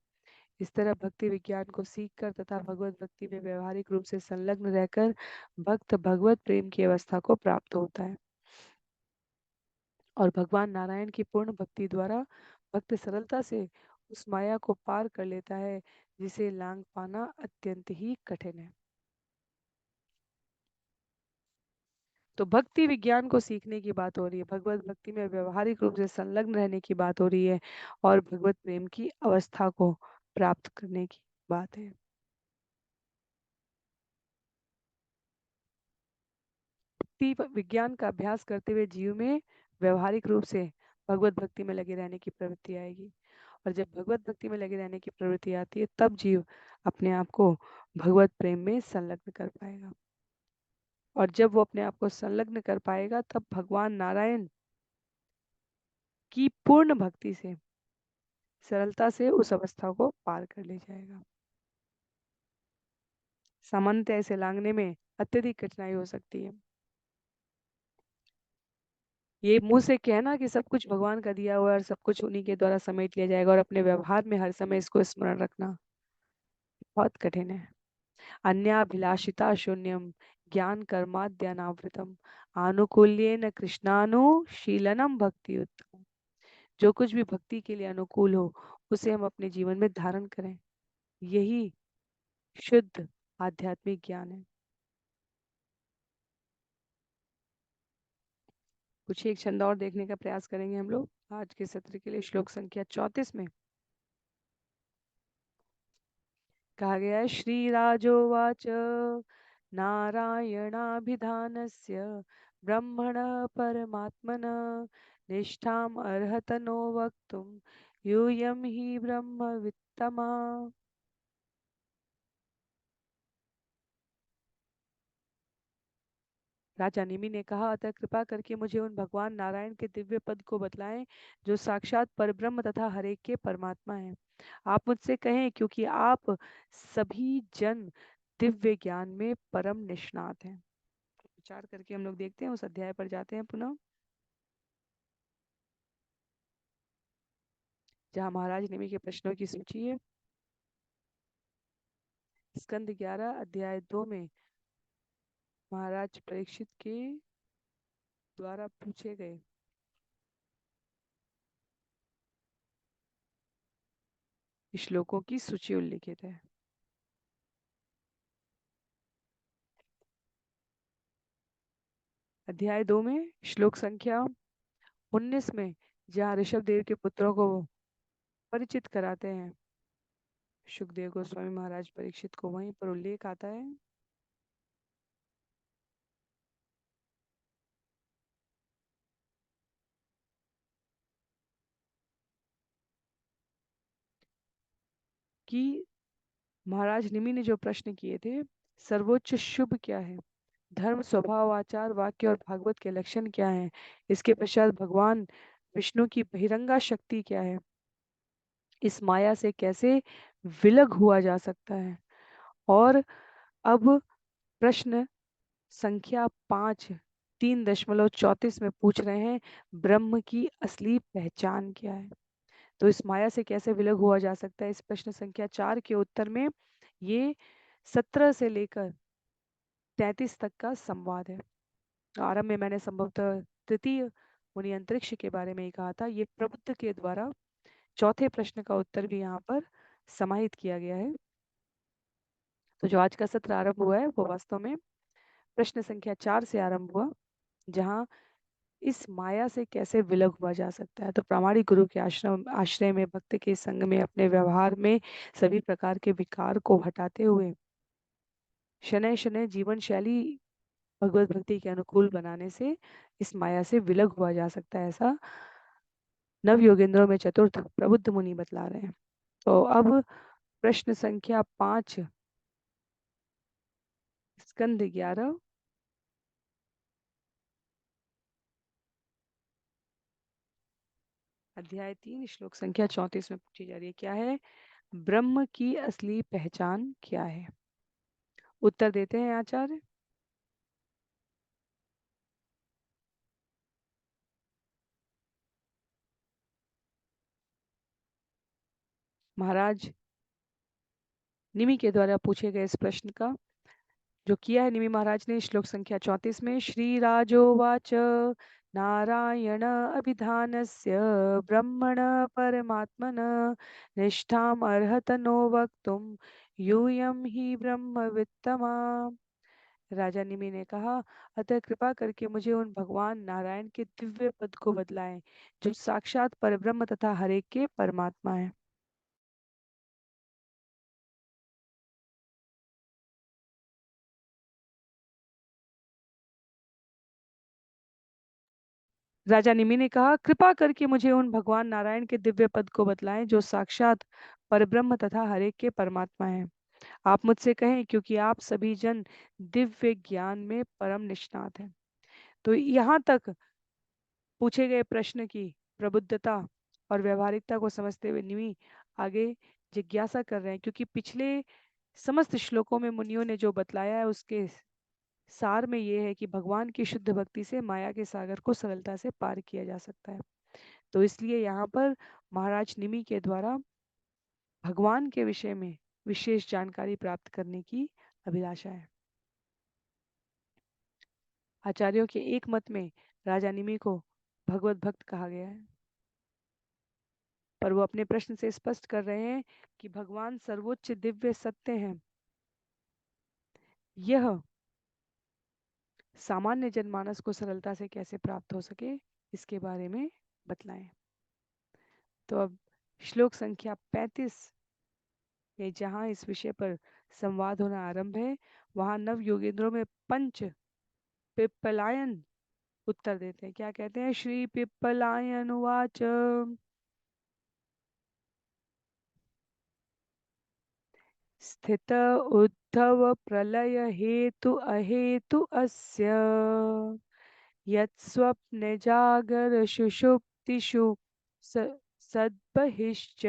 इस तरह भक्ति विज्ञान को सीखकर तथा भगवत भक्ति में व्यवहारिक रूप से संलग्न रहकर भक्त भगवत प्रेम की अवस्था को प्राप्त होता है और भगवान नारायण की पूर्ण भक्ति द्वारा भक्त सरलता से उस माया को पार कर लेता है जिसे लांग पाना अत्यंत ही कठिन है। तो भक्ति विज्ञान को सीखने की बात हो रही है, भगवत भक्ति में व्यवहारिक रूप से संलग्न रहने की बात हो रही है और भगवत प्रेम की अवस्था को प्राप्त करने की बात है। भक्ति विज्ञान का अभ्यास करते हुए जीव में व्यवहारिक रूप से भगवत भक्ति में लगे रहने की प्रवृत्ति आएगी और जब भगवत भक्ति में लगे रहने की प्रवृत्ति आती है तब जीव अपने आप को भगवत प्रेम में संलग्न कर पाएगा और जब वो अपने आप को संलग्न कर पाएगा तब भगवान नारायण की पूर्ण भक्ति से सरलता से उस अवस्था को पार कर ले जाएगा। सामान्यतः ऐसे लांघने में अत्यधिक कठिनाई हो सकती है। ये मुंह से कहना कि सब कुछ भगवान का दिया हुआ है और सब कुछ उन्हीं के द्वारा समेट लिया जाएगा और अपने व्यवहार में हर समय इसको स्मरण रखना बहुत कठिन है। अन्याभिलाषिता शून्यम ज्ञान कर्माद्यानावृतम आनुकूल्येन कृष्णानुशीलनम भक्ति उत्तम। जो कुछ भी भक्ति के लिए अनुकूल हो उसे हम अपने जीवन में धारण करें, यही शुद्ध आध्यात्मिक ज्ञान है। कुछ एक छंद और देखने का प्रयास करेंगे हम लोग आज के सत्र के लिए। श्लोक संख्या 34 में कहा गया है, श्री राजोवाच नारायणाभिधानस्य ब्रह्मण परमात्मन निष्ठाम अर्हतनो वक्तुम यूयम ही ब्रह्मवित्तमा। राजा निमि ने कहा, अतः कृपा करके मुझे उन भगवान नारायण के दिव्य पद को बतलाएं जो साक्षात परब्रह्म तथा हरेक के परमात्मा हैं। आप मुझसे कहें क्योंकि आप सभी जन दिव्य ज्ञान में परम निष्णात हैं। विचार करके हम लोग देखते हैं, उस अध्याय पर जाते हैं पुनः जहाँ महाराज निमि के प्रश्नों की सूची है। स्कंद 11 अध्याय 2 में महाराज परीक्षित के द्वारा पूछे गए श्लोकों की सूची उल्लिखित है। अध्याय 2 में श्लोक संख्या 19 में जहाँ ऋषभ देव के पुत्रों को परिचित कराते हैं सुखदेव गोस्वामी महाराज परीक्षित को, वहीं पर उल्लेख आता है कि महाराज निमि ने जो प्रश्न किए थे, सर्वोच्च शुभ क्या है, धर्म, स्वभाव, आचार, वाक्य और भागवत के लक्षण क्या हैं, इसके पश्चात भगवान विष्णु की बहिरंगा शक्ति क्या है, इस माया से कैसे विलग हुआ जा सकता है, और अब प्रश्न संख्या 5 3.34 में पूछ रहे हैं ब्रह्म की असली पहचान क्या है। तो इस माया से कैसे विलग हुआ जा सकता है, इस प्रश्न संख्या 4 के उत्तर में ये 17 से लेकर 33 तक का संवाद है। आरंभ में मैंने संभवतः तृतीय मुनि अंतरिक्ष के बारे में ही कहा था। ये प्रबुद्ध के द्वारा चौथे प्रश्न का उत्तर भी यहाँ पर समाहित किया गया है। तो जो आज का सत्र आरंभ हुआ है वो वास्तव में प्रश्न संख्या 4 से आरंभ हुआ, जहाँ इस माया से कैसे विलग हुआ जा सकता है। तो प्रामाणिक गुरु के आश्रय में, भक्त के संग में, अपने व्यवहार में सभी प्रकार के विकार को हटाते हुए शनय शनय जीवन शैली भगवत भक्ति के अनुकूल बनाने से इस माया से विलग हुआ जा सकता है, ऐसा नव योगेंद्रों में चतुर्थ प्रबुद्ध मुनि बतला रहे हैं। तो अब प्रश्न संख्या 5 स्कंद 11 अध्याय 3 श्लोक संख्या 34 में पूछी जा रही है, क्या है ब्रह्म की असली पहचान क्या है। उत्तर देते हैं आचार्य। महाराज निमि के द्वारा पूछे गए इस प्रश्न का जो किया है निमि महाराज ने श्लोक संख्या 34 में, श्री राजोवाच नारायण अभिधानस्य ब्रह्मण परमात्मन निष्ठाम अर्हतनो वक्तुम यूयम ही ब्रह्मवित्तमा। राजा निमि ने कहा, अतः कृपा करके मुझे उन भगवान नारायण के दिव्य पद को बतलाएं जो साक्षात परब्रह्म तथा हरेक के परमात्मा है। राजा निमि ने कहा, कृपा करके मुझे उन भगवान नारायण के दिव्य पद को बतलाएं जो साक्षात परब्रह्म तथा हरेक के परमात्मा हैं। आप मुझसे कहें क्योंकि आप सभी जन दिव्य ज्ञान में परम निष्णात हैं। तो यहाँ तक पूछे गए प्रश्न की प्रबुद्धता और व्यवहारिकता को समझते हुए निमि आगे जिज्ञासा कर रहे हैं, क्योंकि पिछले समस्त श्लोकों में मुनियों ने जो बतलाया है उसके सार में ये है कि भगवान की शुद्ध भक्ति से माया के सागर को सरलता से पार किया जा सकता है। तो इसलिए यहाँ पर महाराज निमि के द्वारा भगवान के विषय में विशेष जानकारी प्राप्त करने की अभिलाषा है। आचार्यों के एक मत में राजा निमि को भगवत भक्त कहा गया है, पर वो अपने प्रश्न से स्पष्ट कर रहे हैं कि भगवान सर्वोच्च दिव्य सत्य हैं। यह सामान्य जनमानस को सरलता से कैसे प्राप्त हो सके, इसके बारे में बतलाएं। तो अब श्लोक संख्या 35 में जहाँ इस विषय पर संवाद होना आरंभ है, वहां नव योगेंद्रों में पंच पिप्पलायन उत्तर देते हैं। क्या कहते हैं? श्री पिप्पलायन उवाच स्थित उद्धव प्रलय हेतु अहेतु अस्य यत्स्वप्ने जागर सुषुप्तिषु सद्बहिश्च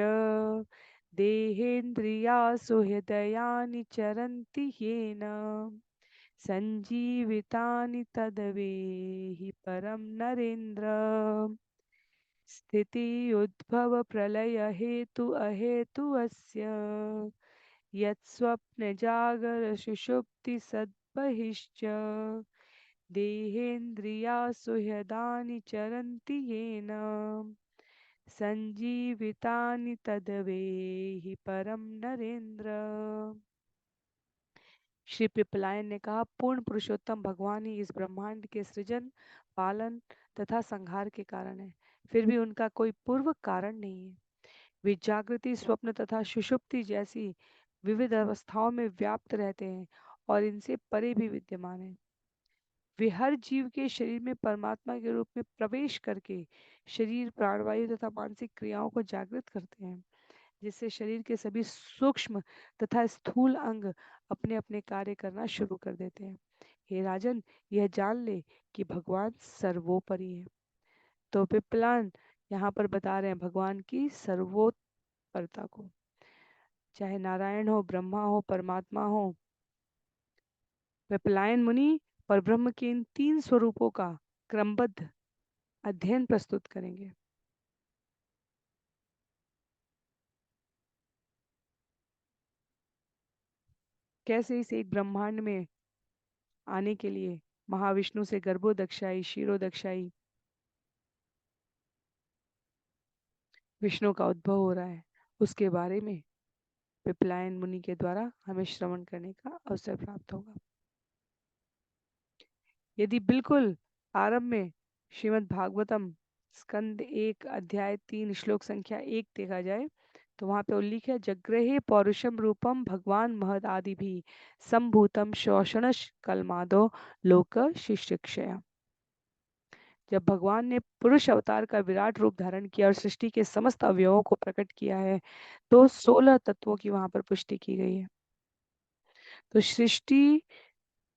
देहेन्द्रियासु हृदयानि चरन्ति येन सञ्जीवितानि तदवेहि परं नरेन्द्र। स्थिति उद्भव प्रलय हेतु अहेतु अस्य यत्स्वप्न जागर सुषुप्ति बहिश्च देहेन्द्रियासु ह्यदानि चरन्ति येन संजीवितानि तदवेहि परम नरेंद्र। श्री पिपलायन ने कहा, पूर्ण पुरुषोत्तम भगवान ही इस ब्रह्मांड के सृजन, पालन तथा संहार के कारण है। फिर भी उनका कोई पूर्व कारण नहीं है। वे जागृति, स्वप्न तथा सुषुप्ति जैसी विविध अवस्थाओं में व्याप्त रहते हैं और इनसे परे भी विद्यमान है। वे हर जीव के शरीर में परमात्मा के रूप में प्रवेश करके शरीर, प्राणवायु तथा मानसिक क्रियाओं को जागृत करते हैं, जिससे शरीर के सभी सूक्ष्म तथा स्थूल अंग अपने अपने कार्य करना शुरू कर देते हैं। हे राजन, यह जान ले कि भगवान सर्वोपरि है। तो पिपलान यहाँ पर बता रहे हैं भगवान की सर्वोपरता को। चाहे नारायण हो, ब्रह्मा हो, परमात्मा हो, पिपलायन मुनि परब्रह्म के इन तीन स्वरूपों का क्रमबद्ध अध्ययन प्रस्तुत करेंगे। कैसे इस एक ब्रह्मांड में आने के लिए महाविष्णु से गर्भोदक्षाई, क्षीरोदक्षाई विष्णु का उद्भव हो रहा है, उसके बारे में पिपलायन मुनि के द्वारा हमें श्रवण करने का अवसर प्राप्त होगा। यदि बिल्कुल आरंभ में श्रीमद् भागवतम स्कंद 1 अध्याय 3 श्लोक संख्या 1 देखा जाए तो वहां पे उल्लेख है, जग्रहे पौरुषम रूपम भगवान महद आदि भी संभूतम शोषण कलमादो लोक शिष्यक्षया। जब भगवान ने पुरुष अवतार का विराट रूप धारण किया और सृष्टि के समस्त अवयवों को प्रकट किया है, तो 16 तत्वों की वहां पर पुष्टि की गई है। तो सृष्टि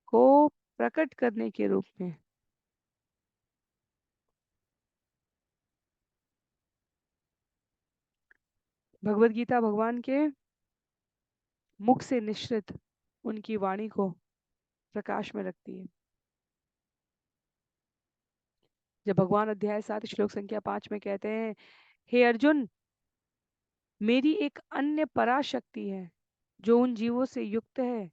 को प्रकट करने के रूप में भगवत गीता भगवान के मुख से निश्रित उनकी वाणी को प्रकाश में रखती है। जब भगवान अध्याय 7 श्लोक संख्या 5 में कहते हैं, हे अर्जुन, मेरी एक अन्य पराशक्ति है जो उन जीवों से युक्त है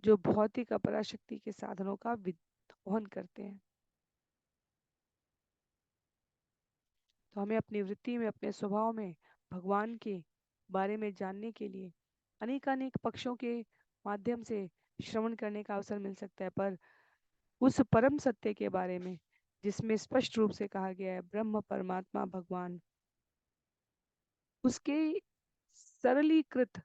जो भौतिक अपराशक्ति के साधनों का विद्रोहन करते हैं। तो हमें अपनी वृत्ति में, अपने स्वभाव में भगवान के बारे में जानने के लिए अनेकानेक पक्षों के माध्यम से श्रवण करने का अवसर मिल सकता है, पर उस परम सत्य के बारे में जिसमें स्पष्ट रूप से कहा गया है ब्रह्म परमात्मा भगवान, उसके सरलीकृत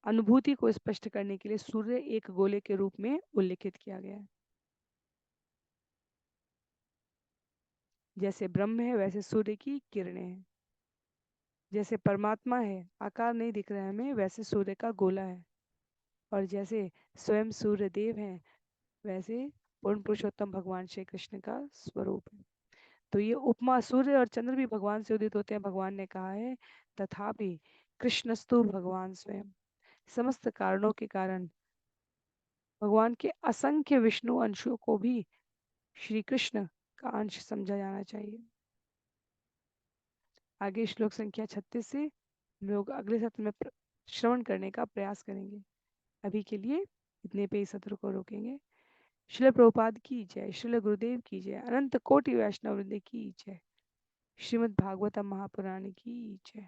अनुभूति को स्पष्ट करने के लिए सूर्य एक गोले के रूप में उल्लेखित किया गया है। जैसे ब्रह्म है वैसे सूर्य की किरणें हैं। जैसे परमात्मा है, आकार नहीं दिख रहा है हमें, वैसे सूर्य का गोला है। और जैसे स्वयं सूर्य देव हैं, वैसे पूर्ण पुरुषोत्तम भगवान श्री कृष्ण का स्वरूप है। तो ये उपमा, सूर्य और चंद्र भी भगवान से उदित होते हैं। भगवान ने कहा है, तथापि कृष्णस्तु भगवान स्वयं। समस्त कारणों के कारण भगवान के असंख्य विष्णु अंशों को भी श्री कृष्ण का अंश समझा जाना चाहिए। आगे श्लोक संख्या 36 से हम लोग अगले सत्र में श्रवण करने का प्रयास करेंगे। अभी के लिए इतने पे इस सत्र को रोकेंगे। श्रील प्रभुपाद की जय, श्रील गुरुदेव की जय, अनंत कोटि वैष्णव वृंद की जय, श्रीमद् भागवतम महापुराण की जय।